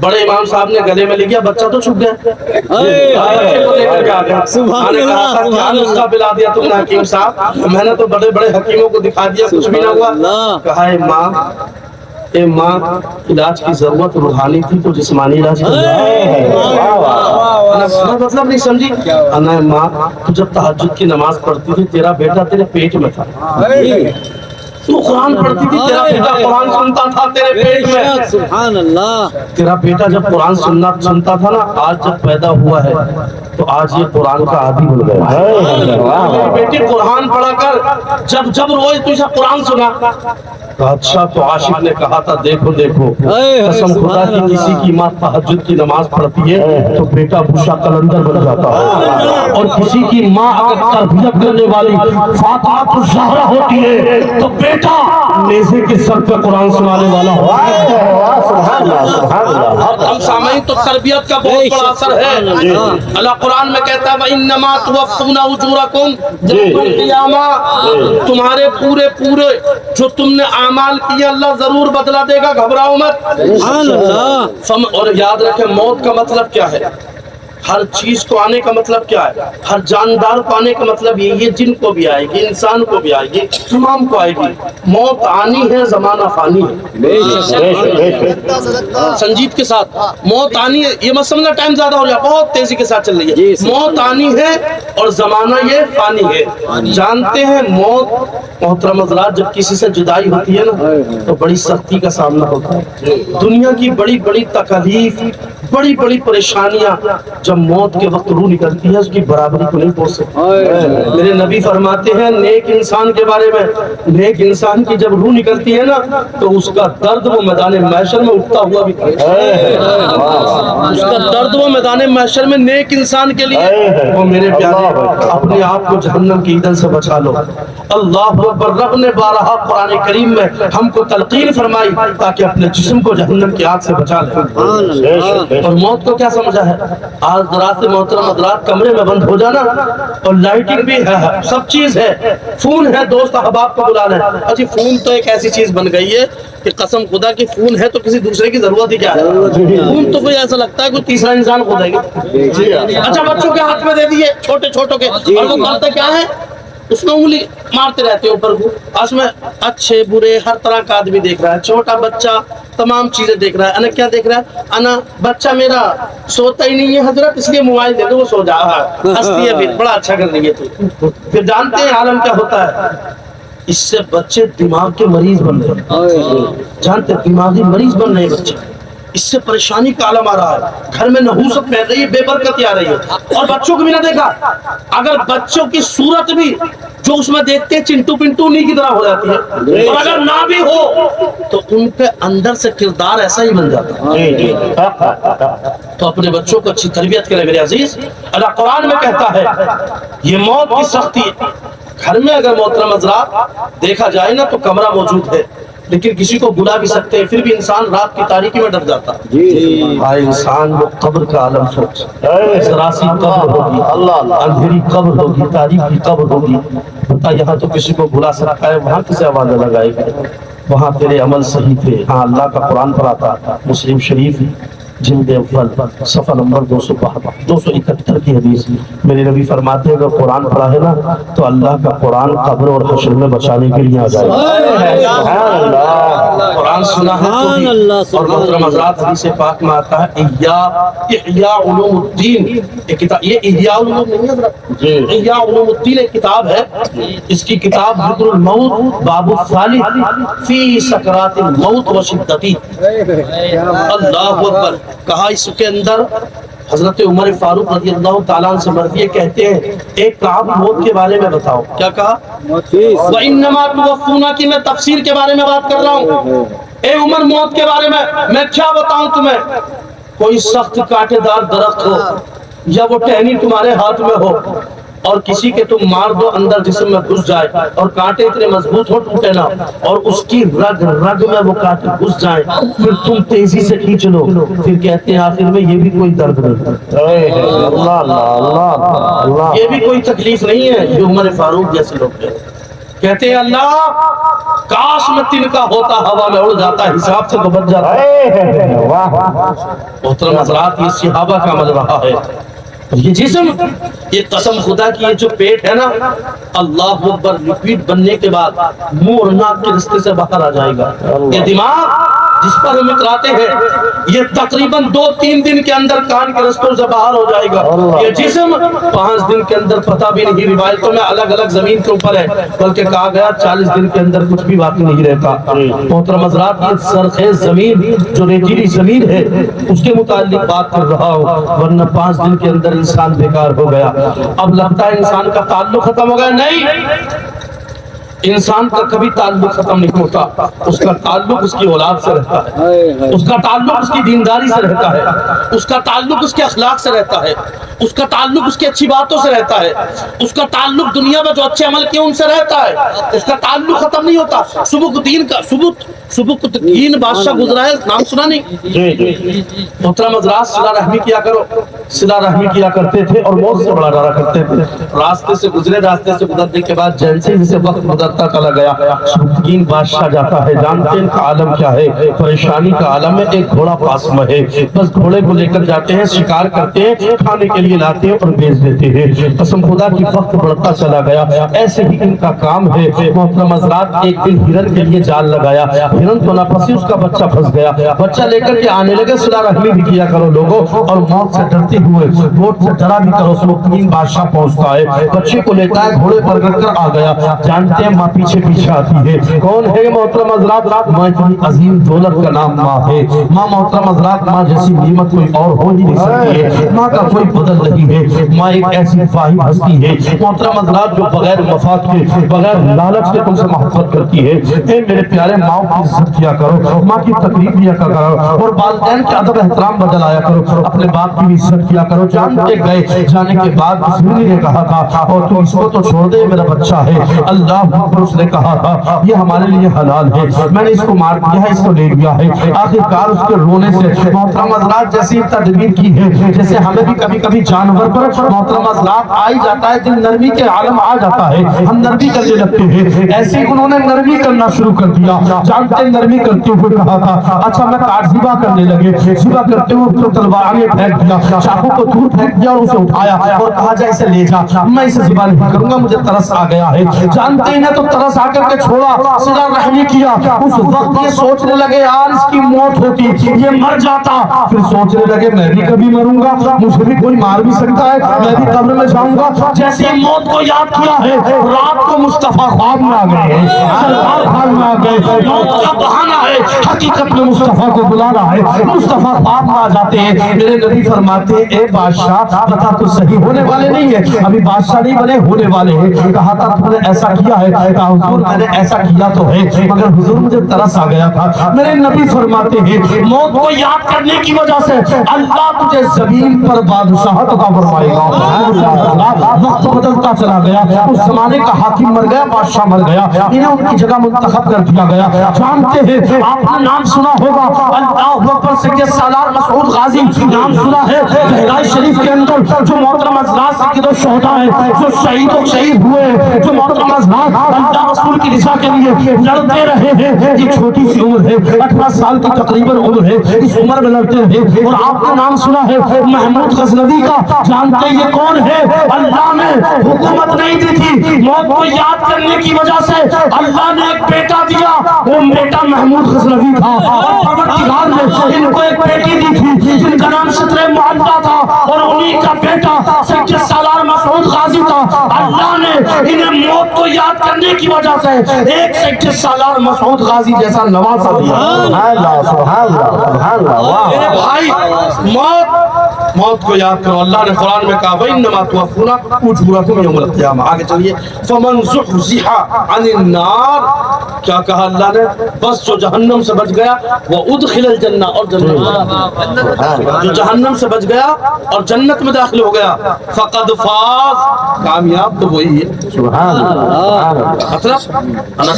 बड़े इमाम साहब ने गले में ले गया, बच्चा तो छुप गया। अरे, बच्चे को लेकर के आ गए। सुभान मैंने कहा अल्लाह, था क्या सुभान नुस्खा पिला दिया तुमने हकीम साहब? मैंने तो बड़े बड़े हकीमों को दिखा दिया, कुछ भी ना हुआ। अल्लाह। कहा है माँ, इलाज की जरूरत रूहानी थी तो जिस्मानी इलाज मतलब नहीं समझी? अना माँ, तू जब तहज्जुद की नमाज पढ़ती थी तेरा बेटा तेरे पेट में था, तू कुरान पढ़ती थी तेरा बेटा कुरान सुनता था तेरे पेट बेशक, में। सुभान अल्लाह। तेरा बेटा जब कुरान सुनता था ना, आज जब पैदा हुआ है तो आज ये कुरान का आदी बन गया है। बेटी कुरान पढ़ा कर, जब जब रोज तुझे कुरान सुना तो अच्छा, तो आशिक ने कहा था देखो देखो, कसम खुदा की किसी की माँ तहज्जुद की नमाज पढ़ती है तो बेटा बूशा कलंदर बन जाता है, और किसी की माँ अगर तरबियत करने वाली फातिमा तो ज़हरा होती है तो बेटा नेज़े के सर पे कुरान सुनाने वाला हो। हम सामईन, तो तरबियत का बहुत बड़ा असर है। अल्लाह कुरान में कहता है वइन्नमा तुवफ़्फ़ूना उजूरकुम यौमल क़ियामा, तुम्हारे पूरे पूरे जो तुमने आमाल किए अल्लाह जरूर बदला देगा, घबराओ मत। सुभान अल्लाह। और याद रखें मौत का मतलब क्या है? हर चीज को आने का मतलब क्या है? हर जानदार को आने का मतलब ये जिन को भी आएगी, इंसान को भी आएगी, तमाम को आएगी। मौत आनी है, जमाना फानी है। संजीत के साथ मौत आनी है, ये मत समझना टाइम ज्यादा हो गया, बहुत तेजी के साथ चल रही है। मौत आनी है और जमाना ये फानी है। जानते हैं मौत, मोहतरम हज़रात, जब किसी से जुदाई होती है ना तो बड़ी सख्ती का सामना होता है। दुनिया की बड़ी बड़ी तकलीफ, बड़ी बड़ी परेशानियां जब मौत के वक्त रूह निकलती है उसकी बराबरी को नहीं पहुंच सकती। मेरे नबी फरमाते हैं नेक इंसान के बारे में, नेक इंसान की जब रूह निकलती है ना तो उसका दर्द वो मैदान महशर में उठता हुआ भी उसका दर्द वो मैदान महशर में नेक इंसान के लिए। वो मेरे प्यारे, अपने आप को जहन्नम की ईंधन से बचा लो। अल्लाह अकबर। रब ने बारहा कुरान करीम में हमको तलकीन फरमाई ताकि अपने जिस्म को जहन्नम की आग से बचा ले। और मौत को क्या समझा है? आज रात से मोहतरम हज़रात कमरे में बंद हो जाना, और लाइटिंग भी है, सब चीज है, फोन है, दोस्त अहबाब को बुला रहे हैं। अच्छा, फोन तो एक ऐसी चीज बन गई है कि कसम खुदा की फोन है तो किसी दूसरे की जरूरत ही क्या है? फोन तो कोई ऐसा लगता है कोई तीसरा इंसान खो देगा। अच्छा, बच्चों के हाथ में दे दिए, छोटे छोटों के, और वो करते क्या है? उसमें उंगली मारते रहते हैं ऊपर को। उसमें अच्छे बुरे हर तरह का आदमी देख रहा है, छोटा बच्चा तमाम चीजें देख रहा है। अना क्या देख रहा है? अना बच्चा मेरा सोता ही नहीं है हजरत, इसलिए मोबाइल दे दो वो सो जा रहा है, हंसती है, फिर बड़ा अच्छा कर रही है। तो फिर जानते हैं आलम क्या होता है? इससे बच्चे दिमाग के मरीज बन रहे, जानते दिमागी मरीज बन रहे बच्चे। इससे परेशानी का आलम आ रहा है, घर में नहूसत फैल रही है, बेबरकती आ रही है। और बच्चों को भी ना देखा, अगर बच्चों की सूरत भी जो उसमें देखते हैं चिंटू पिंटू नहीं की तरह हो जाती है, और अगर ना भी हो तो उनके अंदर से किरदार ऐसा ही बन जाता है। तो अपने बच्चों को अच्छी तरबियत करें मेरे अजीज। अल्लाह कुरान में कहता है ये मौत की सख्ती, घर में अगर मोहतरम हज़रात देखा जाए ना तो कमरा मौजूद है, لیکن کسی کو بلا بھی سکتے ہیں، پھر بھی انسان رات کی تاریکی میں ڈر جاتا ہے۔ انسان وہ قبر کا عالم سوچ، ذراسی قبر ہوگی، اندھیری قبر ہوگی، تاریخی قبر ہوگی، بتا یہاں تو کسی کو بلا سکتا ہے، وہاں کسے آواز لگائے گا؟ وہاں تیرے عمل صحیح تھے۔ ہاں اللہ کا قرآن پر آتا، مسلم شریف جلد اول صفحہ نمبر 271 کی حدیث، میرے نبی فرماتے ہیں اگر قرآن پڑھا ہے نا تو اللہ کا قرآن قبر اور حشر میں بچانے کے لیے آ جائے گا۔ قرآن سنا ہے تو بھی، اور محترم حضرات حدیث پاک میں آتا ہے احیاء علوم الدین، ایک کتاب، یہ احیاء علوم نہیں ہے حضرت، احیاء علوم الدین ایک کتاب ہے، اس کی کتاب ذکر الموت باب الثالث فی سکرات الموت و شدتی، اللہ اکبر۔ کہا اس کے اندر حضرت عمر فاروق رضی اللہ تعالیٰ عنہ سے مروی کہتے ہیں ایک کعب موت کے بارے میں بتاؤ، کیا کہا؟ وَإِنَّمَا تُوَفُّونَ کی میں تفسیر کے بارے میں بات کر رہا ہوں، اے عمر موت کے بارے میں کیا بتاؤں تمہیں؟ کوئی سخت کانٹے دار درخت ہو یا وہ ٹہنی تمہارے ہاتھ میں ہو اور کسی کے تم مار دو اندر جسم میں گھس جائے اور کانٹے اتنے مضبوط ہو ٹوٹے نہ، اور اس کی رگ میں وہ کانٹے گھس جائیں، پھر تم تیزی سے کھینچ لو، پھر کہتے ہیں آخر میں یہ بھی کوئی درد نہیں، یہ بھی کوئی تکلیف نہیں ہے، یہ عمر فاروق جیسے لوگ کہتے ہیں اللہ کاش میں تنکا ہوتا ہوا میں اڑ جاتا، حساب سے تو بچ جاتا۔ محترم حضرات یہ صحابہ کا عمل رہا ہے، یہ جسم، یہ قسم خدا کی یہ جو پیٹ ہے نا، اللہ اکبر، لکوڈ بننے کے بعد منہ اور ناک کے رستے سے باہر آ جائے گا۔ یہ دماغ جس پر ہم اتراتے ہیں یہ تقریباً 2-3 دن کے اندر کان کے رستوں سے باہر ہو جائے گا۔ یہ جسم 5 دن کے اندر پتہ بھی نہیں، روایتوں میں الگ الگ زمین کے اوپر ہے، بلکہ کہا گیا 40 دن کے اندر کچھ بھی باقی نہیں رہتا۔ محترم حضرات یہ سرخیز زمین جو ریتیلی زمین ہے اس کے متعلق بات کر رہا ہوں، ورنہ 5 دن کے اندر انسان بیکار ہو گیا۔ اب لگتا ہے انسان کا تعلق ختم ہو گیا، نہیں، انسان کا کبھی تعلق ختم نہیں ہوتا، اس کا تعلق اس کی اولاد سے رہتا ہے، اس کا تعلق اس کی دینداری سے رہتا ہے، اس کا تعلق اس کے اخلاق سے رہتا ہے، اس کا تعلق اس کی اچھی باتوں سے رہتا ہے، اس کا تعلق دنیا میں جو اچھے عمل کیے ان سے رہتا ہے، اس کا تعلق ختم نہیں ہوتا۔ سبکتگین بادشاہ گزرا ہے، نام سنا نہیں؟ محترم حضرات صلہ رحمی کیا کرو، صلہ رحمی کیا کرتے تھے اور موت سے بڑا ڈرا کرتے تھے۔ راستے سے گزرے، راستے سے گزرنے کے بعد جیسے جیسے وقت گزرتا چلا گیا سبکتگین بادشاہ جاتا ہے، جانتے ہیں ان کا عالم کیا ہے، پریشانی کا عالم ہے، ایک گھوڑا پاس میں ہے، بس گھوڑے کو لے کر جاتے ہیں، شکار کرتے ہیں، کھانے کے لیے لاتے ہیں اور بیچ دیتے ہیں۔ قسم خدا کی وقت بڑھتا چلا گیا، ایسے ہی ان کا کام ہے۔ محترم حضرات ایک دن ہرن کے لیے جال لگایا، ہرن تو نہ پھنسی، اس کا بچہ پھنس گیا، بچہ لے کر کے آنے لگے، صلہ رحمی بھی کیا کرو لوگوں، اور موت سے ڈرتے ہوئے موت سے ڈرا بھی کرو۔ سبکتگین بادشاہ پہنچتا ہے، بچے کو لیتا ہے، گھوڑے پر رکھ کر آ گیا، جانتے ہیں ماں پیچھے پیچھے آتی ہے، کون ہے محترم حضرات؟ ماں اتنی عظیم دولت کا نام ماں ہے، ماں محترم حضرات ماں جیسی نعمت کوئی اور ہو ہی نہیں سکتی ہے، ماں کا کوئی بدل نہیں ہے، ماں ایک ایسی واحد ہستی ہے محترم حضرات جو بغیر مفاد کے، بغیر لالچ کے تم سے محبت کرتی ہے۔ اے میرے پیارے ماں کی عزت کیا کرو، ماں کی تقریب کیا کرو، اور والدین کے ادب احترام بدل آیا کرو، اپنے باپ کی بھی عزت کیا کرو۔ جانتے گئے، جانے کے بعد اس نے کہا تھا اور تو اس کو تو چھوڑ دے، میرا بچہ ہے، اللہ اکبر، اس نے کہا تھا یہ ہمارے لیے حلال ہے، میں نے اس کو مار دیا ہے، اس کو لے لیا ہے۔ آخر کار اس کے رونے سے محترم حضرات جیسی تدبیر کی ہے، جیسے ہمیں بھی کبھی کبھی جانور پر محترم حضرات آ ہی جاتا ہے، دل نرمی کے عالم آ جاتا ہے، ہم نرمی کرنے لگتے ہیں، ایسے ہی انہوں نے نرمی کرنا شروع کر دیا۔ جانتے نرمی کرتے ہوئے کہا تھا اچھا میں کاٹ ذبح کرنے لگے، ذبح کرتے ہوئے تلوار میں پھینک دیا، چاقو کو دور پھینک دیا اور اسے اٹھایا اور کہا جا اسے لے جا، میں اسے ذبح نہیں کروں گا، مجھے ترس آ گیا ہے۔ جانتے ہی نہ تو ترس آ کر کے چھوڑا، صلہ رحمی کیا۔ اس وقت یہ سوچنے لگے یار اس کی موت ہوتی، یہ مر جاتا، پھر سوچنے لگے میں بھی کبھی مروں گا، مجھے بھی کوئی مار بھی سکتا ہے، میں بھی قبر میں جاؤں گا۔ جیسے موت کو یاد کیا ہے، رات کو مصطفیٰ خواب میں آ گئے، سرکار خواب میں آ گئے، موت کا بہانہ ہے، حقیقت میں مصطفیٰ کو بلانا ہے، مصطفیٰ خواب میں آ جاتے ہیں۔ میرے نبی فرماتے ہیں ए बादशाह बता तो सही होने वाले नहीं है, अभी बादशाह नहीं बने, होने वाले हैं। कहा था तुमने ऐसा किया है? कहा हुजूर मैंने ऐसा किया तो है, मगर हुजूर मुझे तरस आ गया था। मेरे नबी फरमाते हैं मौत को याद करने की वजह से अल्लाह तुझे जमीन पर बादशाहत अता फरमाएगा। वक्त बदलता चला गया, उस जमाने का हाकिम मर गया, बादशाह मर गया, इन्हें उनकी जगह मुंतखब कर दिया गया। जानते हैं आपने नाम सुना होगा अल्लाह अकबर सैयद सालार मसऊद गाजी, नाम सुना है बहराइच शरीफ के अंदर जो मोहतरम हज़रात सैयद शोहदा है, जो शहीद हुए, जो मोहतरम हज़रात अल्लाह रसूल की रिज़ा के लिए लड़ते रहे हैं। ये छोटी सी उम्र है, 18 साल की तकरीबन उम्र है, इस उम्र में लड़ते रहे। और आपने नाम सुना है महमूद गजनवी का, जानते ये कौन है? अल्लाह ने हुकूमत नहीं दी थी, मौत को याद करने की वजह से अल्लाह ने एक बेटा दिया, वो बेटा महमूद गजनवी था। और परवरदिगार ने इनको एक बेटी दी थी जिनका नाम शतरे मुअल्ला था, और उन्हीं का बेटा सैयद सालार मसऊद गाजी था। अल्लाह ने इन्हें मौत को याद करने की वजह से एक सैयद सालार मसऊद गाजी जैसा नवासा दिया। मेरे भाई मौत को याद करो। अल्लाह ने कुरान में कहा वइन्नमा तुवफ़्फ़ूना उजूरकुम यौमल क़ियामा। आगे चलिए फमन ज़ुहज़िहा अनिन नार, क्या कहा अल्लाह ने? बस जो जहन्नम से बच गया वो उदखिलल जन्नह, और जो जहन्नम से बच गया और जन्नत में दाखिल हो गया फ़क़द फ़ाज़, कामयाब तो वही है। मतलब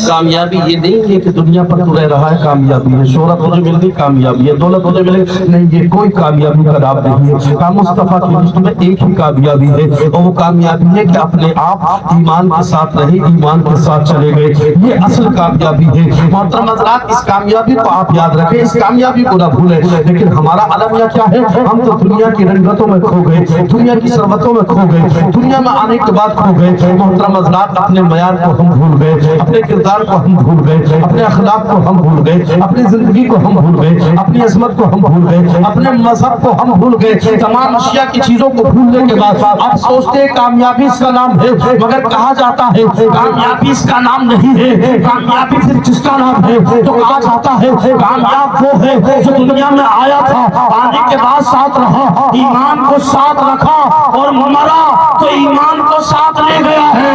कामयाबी ये नहीं है कि दुनिया पर तू रह रहा है, कामयाबी है शोहरत मुझे मिल गई, कामयाबी है दौलत मुझे मिल गई, नहीं, ये कोई कामयाबी का नाम नहीं है। मुस्तफा की लिस्ट में एक ही कामयाबी है, और वो कामयाबी है कि अपने आप ईमान के साथ रहे, ईमान के साथ चले गए, ये असल कामयाबी है। मोहतरम हज़रात, इस कामयाबी को आप याद रखें, इस कामयाबी को ना भूलें। लेकिन हमारा अलमिया क्या है? हम तो दुनिया की रंगतों में खो गए, दुनिया की सरवतों में खो गए, दुनिया में आने के बाद खो गए। मोहतरम हज़रात, अपने मयार को हम भूल गए, अपने किरदार को हम भूल गए, अपने अखलाक को हम भूल गए, अपनी जिंदगी को हम भूल गए, अपनी अज़मत को हम भूल गए, अपने मजहब को हम भूल गए। तमाम अशिया की चीजों को भूलने के बाद अब सोचते हैं कामयाबी इसका नाम है, मगर कहा जाता है कामयाबी इसका नाम नहीं है। कामयाबी सिर्फ जिसका नाम है तो कहा जाता है कामयाब वो है जो दुनिया में आया था, आने के बाद साथ रहा, ईमान को साथ रखा, और मरा तो ईमान को साथ ले गया है।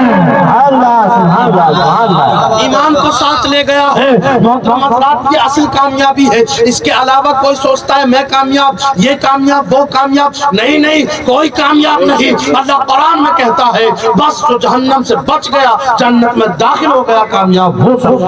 ईमान को साथ ले गया है। मोहतरम हज़रात, ये असल कामयाबी है। इसके अलावा कोई सोचता है मैं कामयाब, ये कामयाब, वो कामयाब, नहीं, कोई कामयाब नहीं। अल्लाह कुरान में कहता है बस जो जहन्नम से बच गया, जन्नत में दाखिल हो गया, कामयाब हो सकता।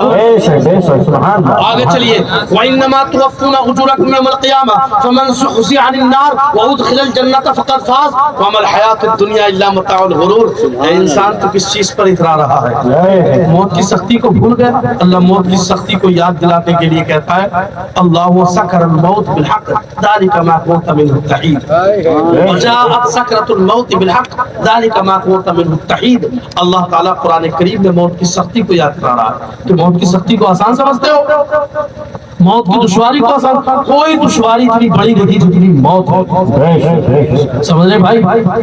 आगे चलिए वइन्नमा तुवफ़्फ़ूना उजूरकुम यौमल क़ियामा फमन ज़ुहज़िहा अनिन नार व उदखिलल जन्नत फ़क़द फ़ाज़ व मल हयातुद दुनिया इल्ला मताउल गुरूर। इंसान तो किस चीज पर इतरा रहा है? मौत की सख्ती को भूल गया। अल्लाह मौत की सख्ती को याद दिलाने के लिए कहता है अल्लाहु सकरल मौत बिल हक़ ज़ालिका मा कुन्ता मिन्हु तहीद वजाअत सकरतुल मौत बिल हक़ ज़ालिका मा कुन्ता मिन्हु तहीद। अल्लाह ताला कुरान करीम में मौत की सख्ती को याद करा रहा है कि मौत की सख्ती को आसान समझते हो? मौत की दुश्वारी को आसान, कोई दुश्वारी इतनी बड़ी नहीं जितनी मौत है। समझ रहे भाई?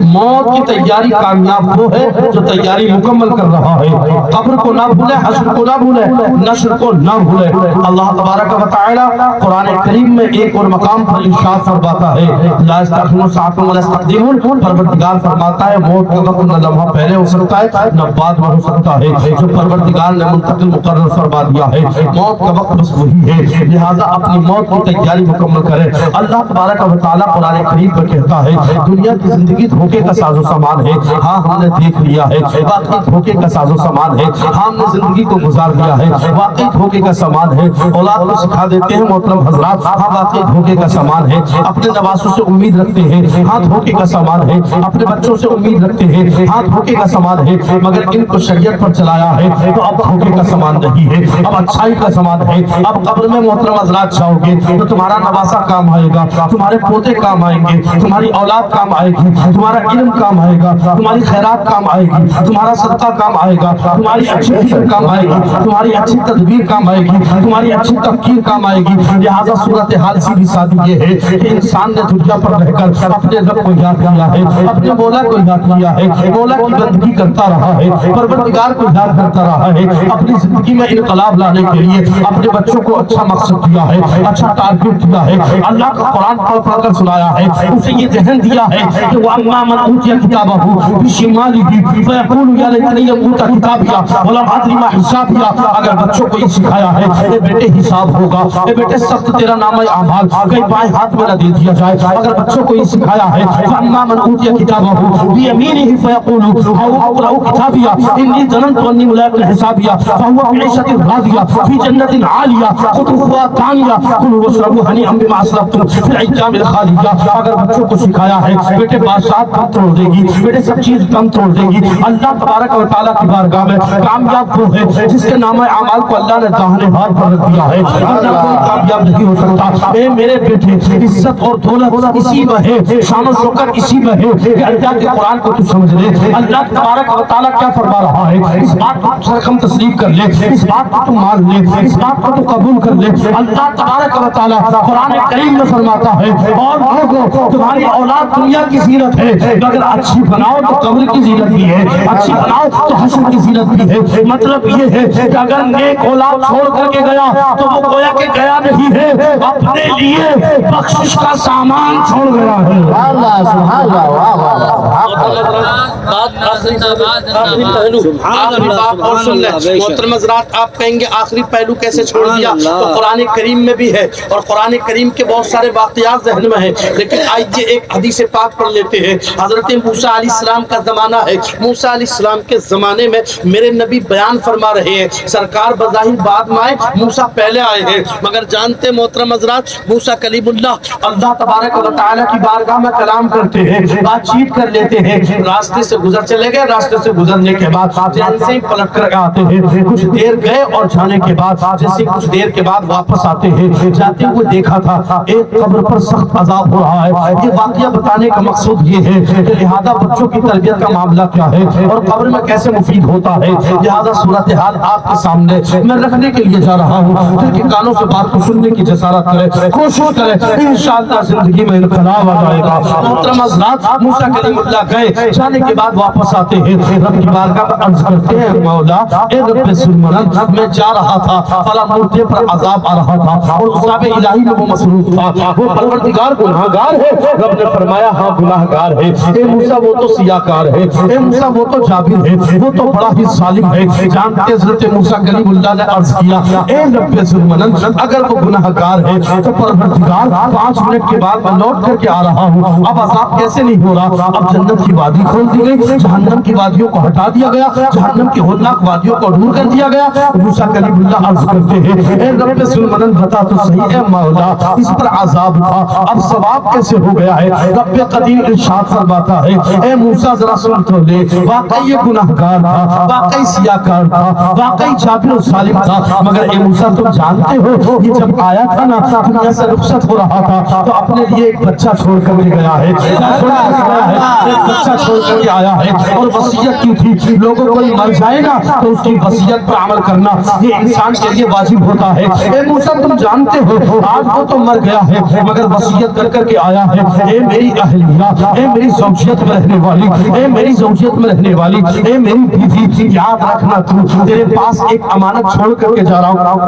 मौत की तैयारी कामयाब वो है जो तैयारी मुकम्मल कर रहा है। कब्र को ना भूले, हश्र को ना भूले, नश्र को ना भूले। अल्लाह तबारक व तआला कुरान करीम में एक और मकाम पर इरशाद फरमाता है ला यस्तखिलु साअतुन व ला यस्तक़दिमून। परवरदिगार फरमाता है मौत का वक्त न लम्हा पहले हो सकता है न बाद में हो सकता है, जो परवरदिगार ने मुंतकिल मुकर्रर फरमा दिया है। मौत का वक्त बस वही है, लिहाजा अपनी मौत की तैयारी मुकम्मल करें। अल्लाह तबारक व तआला कुरान करीम में कहता है दुनिया की जिंदगी धोखे का साजो सामान है। हाँ, हमने देख लिया है वाकई धोखे का साजो सामान है। हमने जिंदगी को गुजार दिया है, वाकई धोखे का सामान है। औलाद को सिखा देते हैं मोहतरम हजरात, हाँ वाकई धोखे का सामान है। अपने नवासों से उम्मीद रखते हैं, हाँ धोखे का सामान है। अपने बच्चों से उम्मीद रखते हैं, हाँ धोखे का सामान है। मगर इनको शरीयत पर चलाया है तो अब धोखे का सामान नहीं है, अब अच्छाई का सामान है। अब कब्र में मोहतरम हजरात चाहोगे तो तुम्हारा नवासा काम आएगा, तुम्हारे पोते काम आएंगे, तुम्हारी औलाद काम आएगी, तुम्हारा इल्म काम आएगा, तुम्हारी खैरात काम आएगी, तुम्हारा सदका काम आएगा, तुम्हारी अच्छी फिक्र काम आएगी, तुम्हारी अच्छी तदबीर काम आएगी, तुम्हारी अच्छी तफकीर काम आएगी। लिहाजा सूरत हाल सीधी सादी ये है कि इंसान ने दुनिया पर रहकर अपने रब को याद किया है, अपने मौला को याद किया है, मौला की बंदगी करता रहा है, परवरदिगार को याद करता रहा है। अपनी जिंदगी में इनकलाब लाने के लिए अपने बच्चों को अच्छा मकसद दिया है, अच्छा टारगेट दिया है, अल्लाह का कुरान पढ़ पढ़ कर सुनाया है, उसे ये ज़हन दिया है कि वअम्मा मन ऊतिया किताबहु बिशिमालिही फयक़ूलु या लैतनी लम ऊता किताबिया वलम अदरी मा हिसाबिया। अगर बच्चों को ये सिखाया है ये बेटे हिसाब होगा, ये बेटे सख्त तेरा नाम अमाल कहीं बाएं हाथ में न दे दिया जाए। अगर बच्चों को ये सिखाया है फअम्मा मन ऊतिया किताबहु बियमीनिही फयक़ूलु अक़रअ किताबिया इन्नी ज़ननतु अन्नी मुलाक़िन हिसाबिया फहुवा फी ईशतिन रादिया फी जन्नतिन आलिया कुतुफुहा दानिया कुलू वशरबू हनीअम बिमा असलफ्तुम फिल अय्यामिल खालिया। अगर बच्चों को सिखाया है बेटे बादशाह कम तोड़ देगी, बेटे सब चीज कम तोड़ देगी। अल्लाह तबारक व तआला की बारगाह में कामयाब वो है जिसके नाम अमाल को अल्लाह ने दाहिने हाथ पर रख दिया है, वरना कोई कामयाब नहीं हो सकता। ए मेरे बेटे इज्जत और दौलत इसी में है, शान और शौकत इसी में है कि अल्लाह के कुरान को तू समझ ले। अल्लाह तबारक व तआला क्या फरमा रहा है इस बात को हम तस्लीम कर ले, इस बात को तू मान ले, इस बात को तू कबूल कर ले। अल्लाह तबारक व तआला कुरान करीम में फरमाता है और लोगों तुम्हारी औलाद दुनिया की जीनत है, अगर अच्छी बनाओ तो कब्र की जीनत भी है, अच्छी बनाओ तो हश्र की जीनत भी है। मतलब ये है कि अगर नेक औलाद छोड़ करके गया तो वो गोया के गया नहीं है, अपने लिए बख्शिश का सामान छोड़ गया है। अल्लाह सुभान अल्लाह वाह वाह आखिरी बात और सुन ले मोहतरम हज़रात, आप कहेंगे आखिरी पहलू कैसे छोड़ दिया, तो कुरान करीम में भी है और कुरान करीम के बहुत सारे वाक़यात ज़हन में हैं, लेकिन आइए एक हदीस पाक पढ़ लेते हैं। हज़रत मूसा अलैहिस्सलाम का ज़माना है, मूसा अलैहिस्सलाम के ज़माने में मेरे नबी बयान फरमा रहे हैं, सरकार बज़ाहिर बाद में आए, मूसा पहले आए हैं, मगर जानते मोहतरम हज़रात मूसा कलीमुल्लाह अल्लाह तबारक व तआला की बारगाह में कलाम करते हैं, बातचीत कर लेते हैं, रास्ते से गुजर चले गए, रास्ते से गुजरने के बाद जैसे ही पलट कर आते हैं, कुछ देर गए और जाने के बाद जैसे कुछ देर के बाद वापस आते हैं, जाते हुए देखा था एक कब्र पर सख्त अजाब हो रहा है। ये वाकया बताने का मकसद ये है कि लिहाजा बच्चों की तरबियत का मामला क्या है और कब्र में कैसे मुफीद होता है, लिहाजा सूरत हाल आपके सामने मैं रखने के लिए जा रहा हूँ। दिल के कानों से बात को सुनने की जसारत करें, कोशिश करें, इंशाअल्लाह जिंदगी में इनकलाब आ जाएगा। मोहतरम हज़रात मूसा कलीमुल्लाह गए, जाने के बाद वापस आते हैं, रब की बारगाह में अर्ज करते हैं मौला ए रब्बे सुलमनन मैं जा रहा था, फला मुर्दे पर अजाब आ रहा था और अज़ाब इलाही में वो मसरूफ था, वो परवरदिगार गुनाहगार है। रब ने फरमाया हाँ गुनाहगार है, ए मूसा वो तो सियाकार है, ए मूसा वो तो जाबिर है, वो तो बड़ा ही जालिम है। जानते हज़रत मूसा कलीमुल्लाह ने अर्ज किया ए रब्बे सुलमनन अगर वो गुनाहगार है तो परवरदिगार 5 मिनट के बाद मैं लौट करके आ रहा हूँ, अब अजाब कैसे नहीं हो रहा। अब जन्नत की वादी खोल दी गई, जहन्नम की वादियों को हटा दिया गया, जहन्नम की होलनाक वादियों को दूर कर दिया गया। मूसा कलीमुल्लाह अर्ज करते हैं ए रब्बे सुलमनन बता तो सही है मौला इस पर अजाब था, अब सवाब कैसे हो गया है। रब्बे कदीर इरशाद फरमाता है ए मूसा जरा सुन तो ले, वाकई ये गुनाहगार था, वाकई सियाकार था, वाकई जाबिर और जालिम था, मगर ए मूसा तुम जानते हो ये जब आया था ना दुनिया से रुखसत हो रहा था तो अपने लिए एक बच्चा छोड़ कर के गया है, एक बच्चा छोड़ करके आया है और वसीयत की थी लोगों को मर जाए ना तो उसकी वसीयत पर अमल करना ये इंसान के लिए वाजिब होता है। ए मूसा तुम जानते हो आज वो तो मर गया है मगर वसीयत कर करके आया है, ए मेरी अहलिया, ए मेरी ज़ौजियत में रहने वाली, ए मेरी ज़ौजियत में रहने वाली, ए मेरी बीवी याद रखना तू तेरे पास एक अमानत छोड़ करके जा रहा हूँ,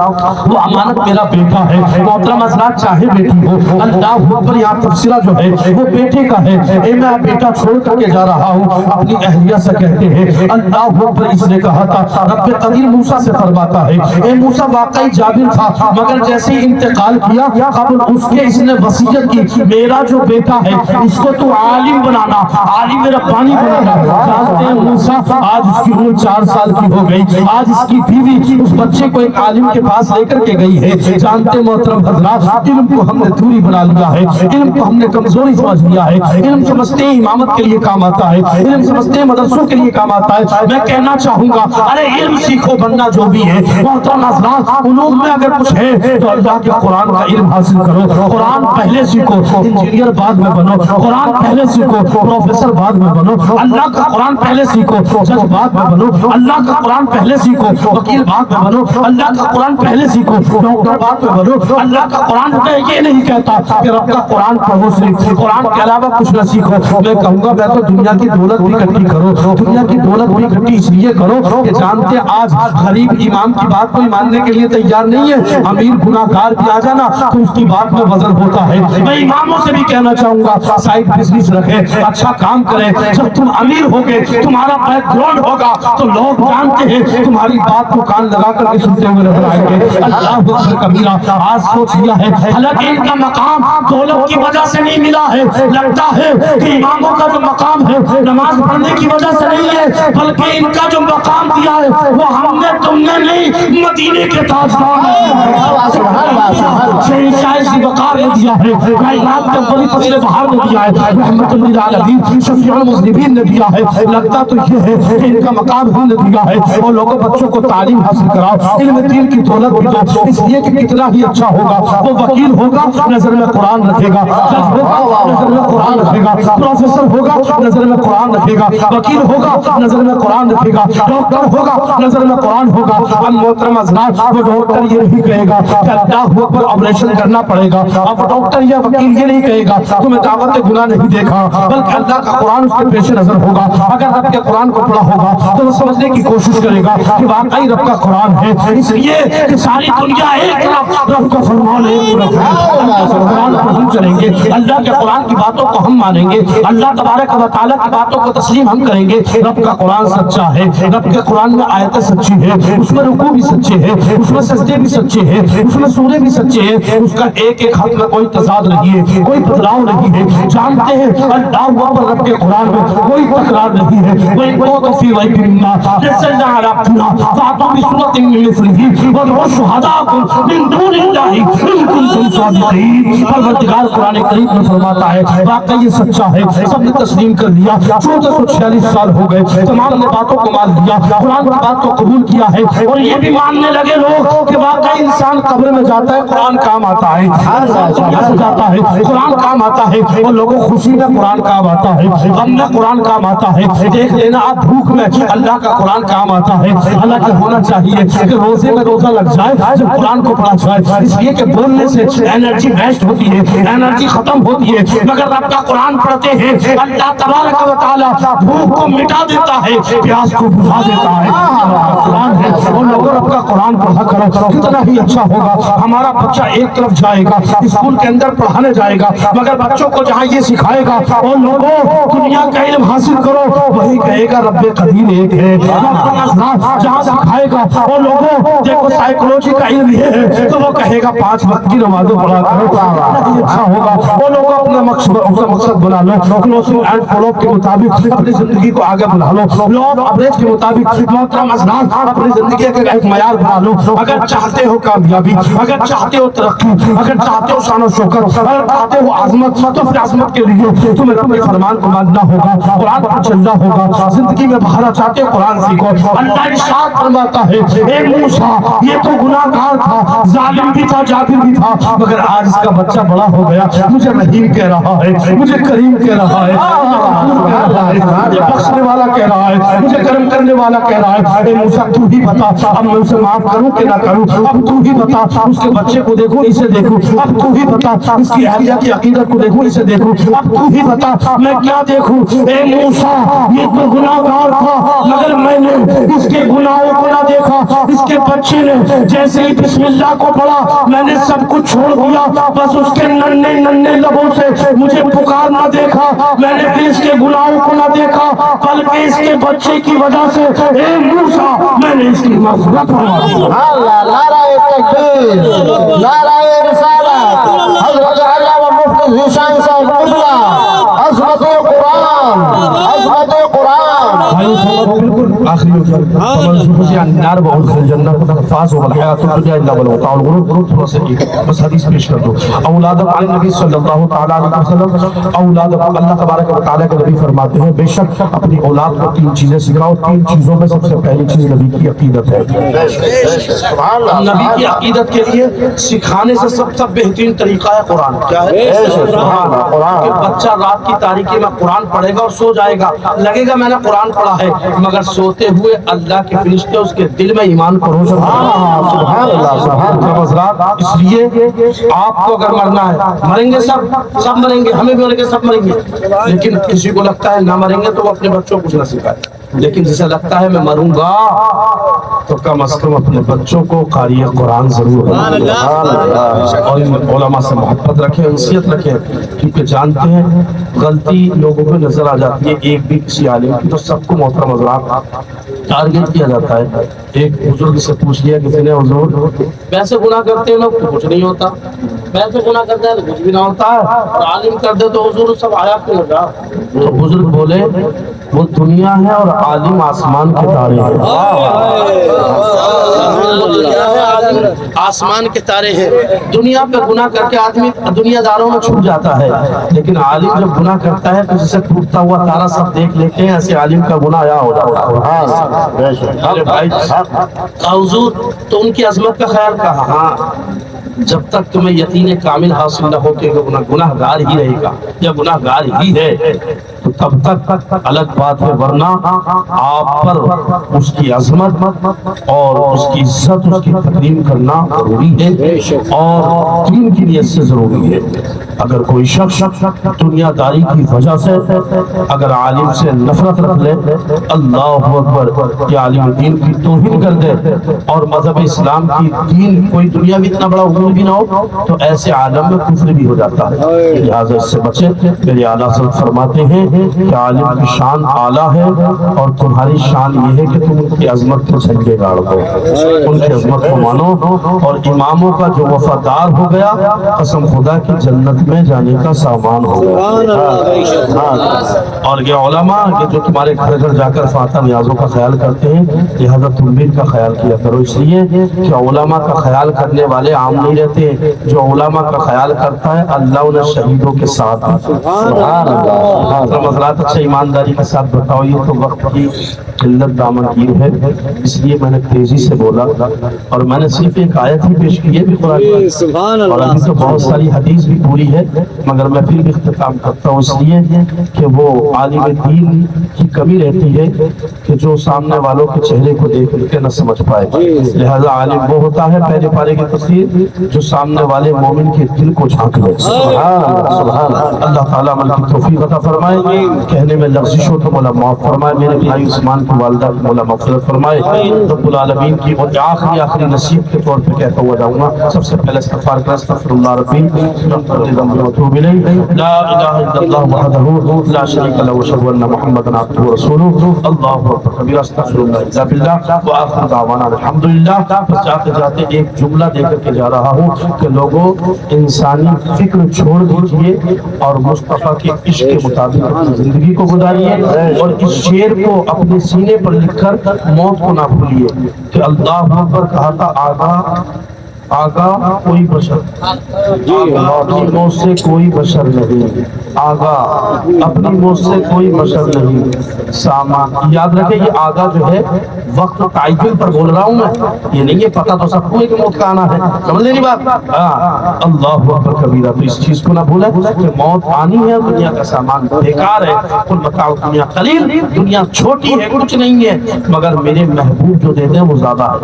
वो अमानत मेरा बेटा है। मोहतरम हज़रात चाहे बेटी हो अल्लाह पर यहाँ तफसीरा जो है वो बेटे का है, ए मैं बेटा छोड़ करके जा रहा हूँ। अपनी अहलिया से कहते हैं अल्लाह पर इसने कहा था रब्बे कदीर मूसा से फरमाता है ए मूसा वाकई जाबिर था मगर जैसे ही इंतकाल किया कबल उसके इसने वसीयत की मेरा जो बेटा है इसको तू आलिम बनाना, आलिम रब्बानी बनाना। जानते हैं मूसा आज उसकी उम्र 4 साल की हो गई, आज इसकी बीवी उस बच्चे को एक आलिम के पास लेकर के गई है। जानते मोहतरम हज़रात इल्म को हमने दूरी बना लिया है, इल्म को हमने कमजोरी समझ लिया है, इल्म समझते हैं इमामत के लिए काम आता है, इल्म समझते हैं मदरसों के लिए काम आता है। मैं कहना चाहूंगा अरे इल्म सीखो बनना जो भी है मोहतरम हज़रात उलूम में अगर कुछ है तो अल्लाह के कुरान का इल्म हासिल करो, कुरान पहले सीखो, इंजीनियर बाद में बनो, कुरान पहले सीखो, प्रोफेसर बाद में बनो, अल्लाह का कुरान पहले सीखो, जज बाद में बनो, अल्लाह का कुरान पहले सीखो, वकील बाद में बनो, अल्लाह का कुरान पहले सीखो, डॉक्टर बाद में बनो। अल्लाह का कुरान ये नहीं कहता कि रब का कुरान पढ़ो सिर्फ, कुरान के अलावा कुछ न सीखो। मैं कहूंगा तो दुनिया की दौलत भी इकट्ठी करो। दुनिया की दौलत भी इकट्ठी इसलिए करो कि जानते आज गरीब इमाम की बात कोई मानने के लिए तैयार नहीं है। अमीर गुनाहगार भी आ जाना तो उसकी बात में वजन होता है। मैं इमामों से भी कहना चाहूंगा साइड बिजनेस रखे, अच्छा काम करें। जब तुम अमीर होगे, तुम्हारा बैकग्राउंड होगा तो लोग जानते हैं तुम्हारी बात को कान लगा करके सुनते हुए नजर आएंगे। अल्लाह अकबर कबीरा। आज सोच लिया है हालांकि इनका मकाम दौलत की वजह से नहीं मिला है। लगता है कि इमामों का जो मकाम है नमाज पढ़ने की वजह से नहीं है, बल्कि इनका जो मकाम दिया है वो हमने तुमने नहीं, मदीने के ताजदार शहंशाह वकार ने दिया है, कायनात के बड़ी फजले बहार ने दिया है, रहमतुल लिल आलमीन शफीउल मुज़निबीन ने दिया है। लगता तो ये है कि इनका मकाम हमने दिया है। और लोगों बच्चों को तालीम हासिल कराओ, इल्म दीन की दौलत भी दो, इसलिए कि कितना ही अच्छा होगा। वो वकील होगा नजर में कुरान रखेगा, जज होगा नजर में कुरान रखेगा, प्रोफेसर होगा नजर में कुरान रखेगा, वकील होगा नजर में कुरान रखेगा, डॉक्टर होगा नजर में कुरान होगा। अब मोहतरम हज़रात, वो डॉक्टर ये नहीं कहेगा कि अल्लाह हुआ पर ऑपरेशन करना पड़ेगा। अब डॉक्टर या वकील ये नहीं कहेगा तुम्हें दावत गुनाह नहीं देखा, बल्कि अल्लाह का कुरान उसके पेश नजर होगा। अगर रब के कुरान को पढ़ा होगा तो वो समझने की कोशिश करेगा कि वाकई रब का कुरान है। इसलिए कि सारी दुनिया एक तरफ, रब का फरमान एक तरफ है। अल्लाह के कुरान पर हम चलेंगे, अल्लाह के कुरान की बातों को हम मानेंगे, अल्लाह तबारक व तआला की बातों को तस्लीम हम करेंगे। रब का कुरान सच्चा है, रब के कुरान में आयतें सच्ची है, उसमें रुकू भी सच्चे हैं, उसमें सजदे भी सच्चे हैं, उसमें सूरे भी सच्चे हैं। उसका एक एक हक में कोई तजाद नहीं है, कोई बदलाव नहीं है। जानते हैं अल्लाह पर रब के कुरान में कोई तकरार नहीं है। कोई तो फी रैब मिन्ना नज़लना अला अब्दिना फ़ातू बिसूरतिन मिन मिस्लिही वदउ शुहदाकुम मिन दूनिल्लाहि इन कुंतुम सादिक़ीन। परवरदिगार कुरान करीम में फरमाता है वाकई ये सच्चा है। सबने तस्लीम कर लिया। 1446 साल हो गए, तमाम ने बातों को मान लिया, कुरान की बात को कबूल किया है। और ये भी मानने लगे लोग कि वाकई इंसान कब्र में जाता है कुरान काम आता है, जाता है कुरान काम आता है। और लोगों खुशी में कुरान काम आता है, गम में कुरान काम आता है। देख लेना आप भूख में अल्लाह का कुरान काम आता है। हालांकि होना चाहिए कि रोजे में रोजा लग जाए जब कुरान को पढ़ा जाए, इसलिए कि बोलने से एनर्जी वेस्ट होती है, एनर्जी खत्म होती है। मगर रब का कुरान पढ़ते हैं अल्लाह तबारक व तआला भूख को मिटा देता है, प्यास को बुझा देता है। कुरान है और लोगों रब का कुरान पढ़ा करो, कितना ही अच्छा होगा। हमारा बच्चा एक तरफ जाएगा, स्कूल के अंदर पढ़ाने जाएगा, मगर बच्चों को जहाँ ये सिखाएगा और लोगों दुनिया का इल्म हासिल करो, वही कहेगा रब्बे कदीर एक है। जहाँ सिखाएगा और लोगों देखो साइकोलॉजी का इल्म ये है तो वो कहेगा 5 वक्त की नमाज़ें पढ़ा करो, अच्छा होगा। वो लोग अपना मकसद बना लो, क्लोजिंग एंड फॉलो के मुताबिक अपनी जिंदगी को आगे बढ़ा लो, लॉ ऑफ एवरेज के मुताबिक मोहतरम हज़रात अपनी जिंदगी का एक मयार बना लो। अगर चाहते हो कामयाबी, अगर चाहते हो तरक्की, अगर चाहते हो शान और शौकत, अगर चाहते हो आज़मत, तो फिर आज़मत के लिए तुम्हें रब के फरमान को मानना होगा, कुरान पर चलना होगा। जिंदगी में बहाना चाहते हो कुरान सीखो। अल्लाह इरशाद फरमाता है ए मूसा ये तो गुनाहगार था, जालिम भी था, जाबिर भी था, मगर आज इसका बच्चा बड़ा हो गया, मुझे रहीम कह रहा है, मुझे करीम कह रहा है, मुझे बख्शने वाला कह रहा है, मुझे करम करने वाला कह रहा है। ए मूसा तू ही बता अब मैं उसे माफ करूं कि ना करूं, अब तू ही बता उसके बच्चे को देखूं इसे देखूं, अब तू ही बता इसकी अहलिया की अकीदत को देखूं इसे देखूं, अब तू ही बता मैं क्या देखूं। ए मूसा ये तो गुनाहगार था मगर मैंने इसके गुनाहों को ना देखा, इसके बच्चे ने जैसे ही बिस्मिल्लाह को पढ़ा मैंने सब कुछ छोड़ दिया, बस उसके नन्हे नन्हे लबों से मुझे पुकारना देखा, मैंने भी इसके गुनाहों को ना देखा बल्कि इसके बच्चे की वजह से ए मूसा मैंने इसकी मग़फ़िरत फरमा दी। अल्लाह नाराए तकबीर, नाराए रिसालत, हज़रत अल्लामा मुफ्ती ज़ीशान साहब क़िबला, अज़मत-ए कुरान, अज़मत-ए कुरान। बिल्कुल आखिरी अन्नार बहुत जन्नत को फाज़ वल हयातुद दुनिया इल्ला वल मताउल गुरूर। थोड़ा सा बस हदीस पेश कर दो। औलाद नबी सल्लल्लाहु तआला अलैहि वसल्लम, औलाद अल्लाह तबारक व तआला के नबी फरमाते हैं बेशक अपनी औलाद को 3 चीजें सिखाओ। 3 चीजों में सबसे पहली चीज नबी की अकीदत है। नबी की अकीदत के लिए सिखाने से सबसे बेहतरीन तरीका है कुरान। क्या है? कुरान। बच्चा रात की तारीकी में कुरान पढ़ेगा گا اور سو جائے گا, لگے گا میں نے قرآن پڑھا ہے, مگر سوتے ہوئے اللہ کے فرشتے اس کے دل میں ایمان کو روشن سبحان اللہ سبحان اللہ. اس لیے آپ کو اگر مرنا ہے, مریں گے سب مریں گے, ہمیں بھی مریں گے, سب مریں گے, لیکن کسی کو لگتا ہے نہ مریں گے تو وہ اپنے بچوں کو کچھ نہ سکھائے, لیکن جسے لگتا ہے میں مروں گا تو کم از کم اپنے بچوں کو قاری قرآن ضرور بنائے, اور ان علماء سے محبت رکھیں, انسیت رکھیں, کیونکہ جانتے ہیں غلطی لوگوں کو نظر آ جاتی ہے ایک بھی کسی عالم کی تو سب کو محترم حضرات ٹارگٹ کیا جاتا ہے. ایک بزرگ سے پوچھ لیا کسی نے, حضور ویسے گناہ کرتے ہیں لوگ تو کچھ نہیں ہوتا, ویسے گناہ کرتے ہیں تو کچھ بھی نہ ہوتا ہے, اور عالم کر دے تو حضور سب آیا کیوں لگا؟ تو بزرگ بولے وہ دنیا ہے اور عالم آسمان کے تارے ہیں. آسمان کے تارے ہیں. دنیا پہ گناہ کر کے آدمی دنیا داروں میں چھپ جاتا ہے, لیکن عالم جب گناہ کرتا ہے تو جسے ٹوٹتا ہوا تارا سب دیکھ لیتے ہیں, ایسے عالم کا گناہ یا ہو جاتا ہے. ارے بھائی حضور تو ان کی عظمت کا خیال کہا, ہاں جب تک تمہیں یقین کامل حاصل نہ ہو کہ گناہ گار ہی رہے گا یا گناہ گار ہی ہے تو تب تک الگ بات ہے, ورنہ آپ پر اس کی عظمت اور اس کی عزت, اس کی تکریم کرنا ضروری ہے اور دین کی نیت سے ضروری ہے. اگر کوئی شخص دنیا داری کی وجہ سے اگر عالم سے نفرت رکھ لے, اللہ اکبر, یا عالم دین کی توہین کر دے اور مذہب اسلام کی دین کوئی دنیا میں اتنا بڑا عمر بھی نہ ہو تو ایسے عالم میں کفر بھی ہو جاتا ہے. لہٰذا اس سے بچے. میرے اعلیٰ حضرت فرماتے ہیں کہ عالم کی شان اعلیٰ ہے اور تمہاری شان یہ ہے کہ تم ان کی عظمت کو جھنڈے گاڑ دو, ان کی عظمت کو مانو, اور اماموں کا جو وفادار ہو گیا قسم خدا کی جنت میں جانے کا سامان ہو گیا. اور یہ علماء کہ جو تمہارے گھر گھر جا کر فاتح نیازوں کا خیال کرتے ہیں, لہذا تم بھی ان کا خیال کیا کرو, اس لیے کہ علماء کا خیال کرنے والے عام نہیں رہتے. جو علماء کا خیال کرتا ہے اللہ انہیں شہیدوں کے ساتھ. مسئلات اچھا ایمانداری کے ساتھ بتاؤ, یہ تو وقت کی قلت دامنگیر ہے, اس لیے میں نے تیزی سے بولا اور میں نے صرف ایک آیت ہی پیش کی ہے بھی قرآن کی, اور ابھی تو بہت ساری حدیث بھی پوری ہے, مگر میں پھر بھی اختتام کرتا ہوں اس لیے کہ وہ عالم دین کی کمی رہتی ہے کہ جو سامنے والوں کے چہرے کو دیکھ کے نہ سمجھ پائے. لہذا عالم وہ ہوتا ہے پہلے پارے کی تفسیر جو سامنے والے مومن کے دل کو جھانک لے. سبحان اللہ تعالیٰ عمل کی توفیق عطا فرمائے, کہنے میں لغزش ہو تو مولا معاف فرمائے, میرے بھائی عثمان کی والدہ کی مولا مغفرت فرمائے, رب العالمین کی. اور آخری نصیحت کے طور پہ کہتا ہوا جاؤں گا, سب سے پہلے استغفار کریں, استغفر اللہ ربی واتوب الیہ, لا الہ الا اللہ وحدہ لا شریک لہ واشہد ان محمدا عبدہ ورسولہ, اللہ اکبر کبیرہ, استغفر اللہ الا باللہ, وآخر دعوانا الحمدللہ. بس جاتے جاتے ایک جملہ دے کر کے جا رہا ہوں کہ لوگوں انسانی فکر چھوڑ دیجئے اور مصطفیٰ کے عشق کے مطابق اپنی زندگی کو گزاریے, اور اس شعر کو اپنے سینے پر لکھ کر موت کو نہ بھولیے کہ اللہ اکبر کہا تھا آگاہ کوئی بشر, اپنی موت سے کوئی بشر نہیں, آگاہ اپنی موت سے کوئی بشر نہیں, سامان. یاد رکھیں یہ آگاہ جو ہے وقت تعین پر بول رہا ہوں میں, یہ نہیں ہے پتہ تو سب کو ہے کہ موت کا آنا ہے, سمجھ لیں بات. اللہ اکبر کبیرہ, تو اس چیز کو نہ بھولیں کہ موت آنی ہے, دنیا کا سامان بیکار ہے. قل متاع دنیا قلیل, دنیا چھوٹی ہے کچھ نہیں ہے, مگر میرے محبوب جو دیتے ہیں وہ زیادہ ہے.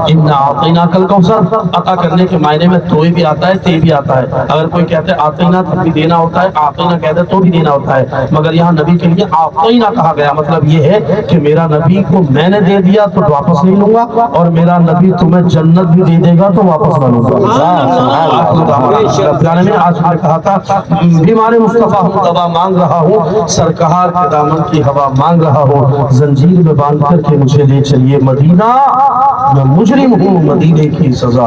انا اعطیناک الکوثر, عطا کرنے کے معنی میں توئے بھی آتا ہے تے بھی آتا ہے. اگر کوئی کہتے ہیں آتینا تب بھی دینا ہوتا ہے, آتینا کہتے تو بھی دینا ہوتا ہے, مگر یہاں نبی کے لیے آتینا کہا گیا. مطلب یہ ہے کہ میرا نبی کو میں نے دے دیا تو واپس نہیں لوں گا, اور میرا نبی تمہیں جنت بھی دے دے گا تو واپس نہ لوں گا. آج میں کہا تھا بیمار مصطفیٰ ہوں دوا مانگ رہا ہوں, سرکار کے دامن کی ہوا مانگ رہا ہوں, زنجیر میں باندھ کر کے مجھے لے چلیے مدینہ, میں مجرم ہوں مدینے کی سزا.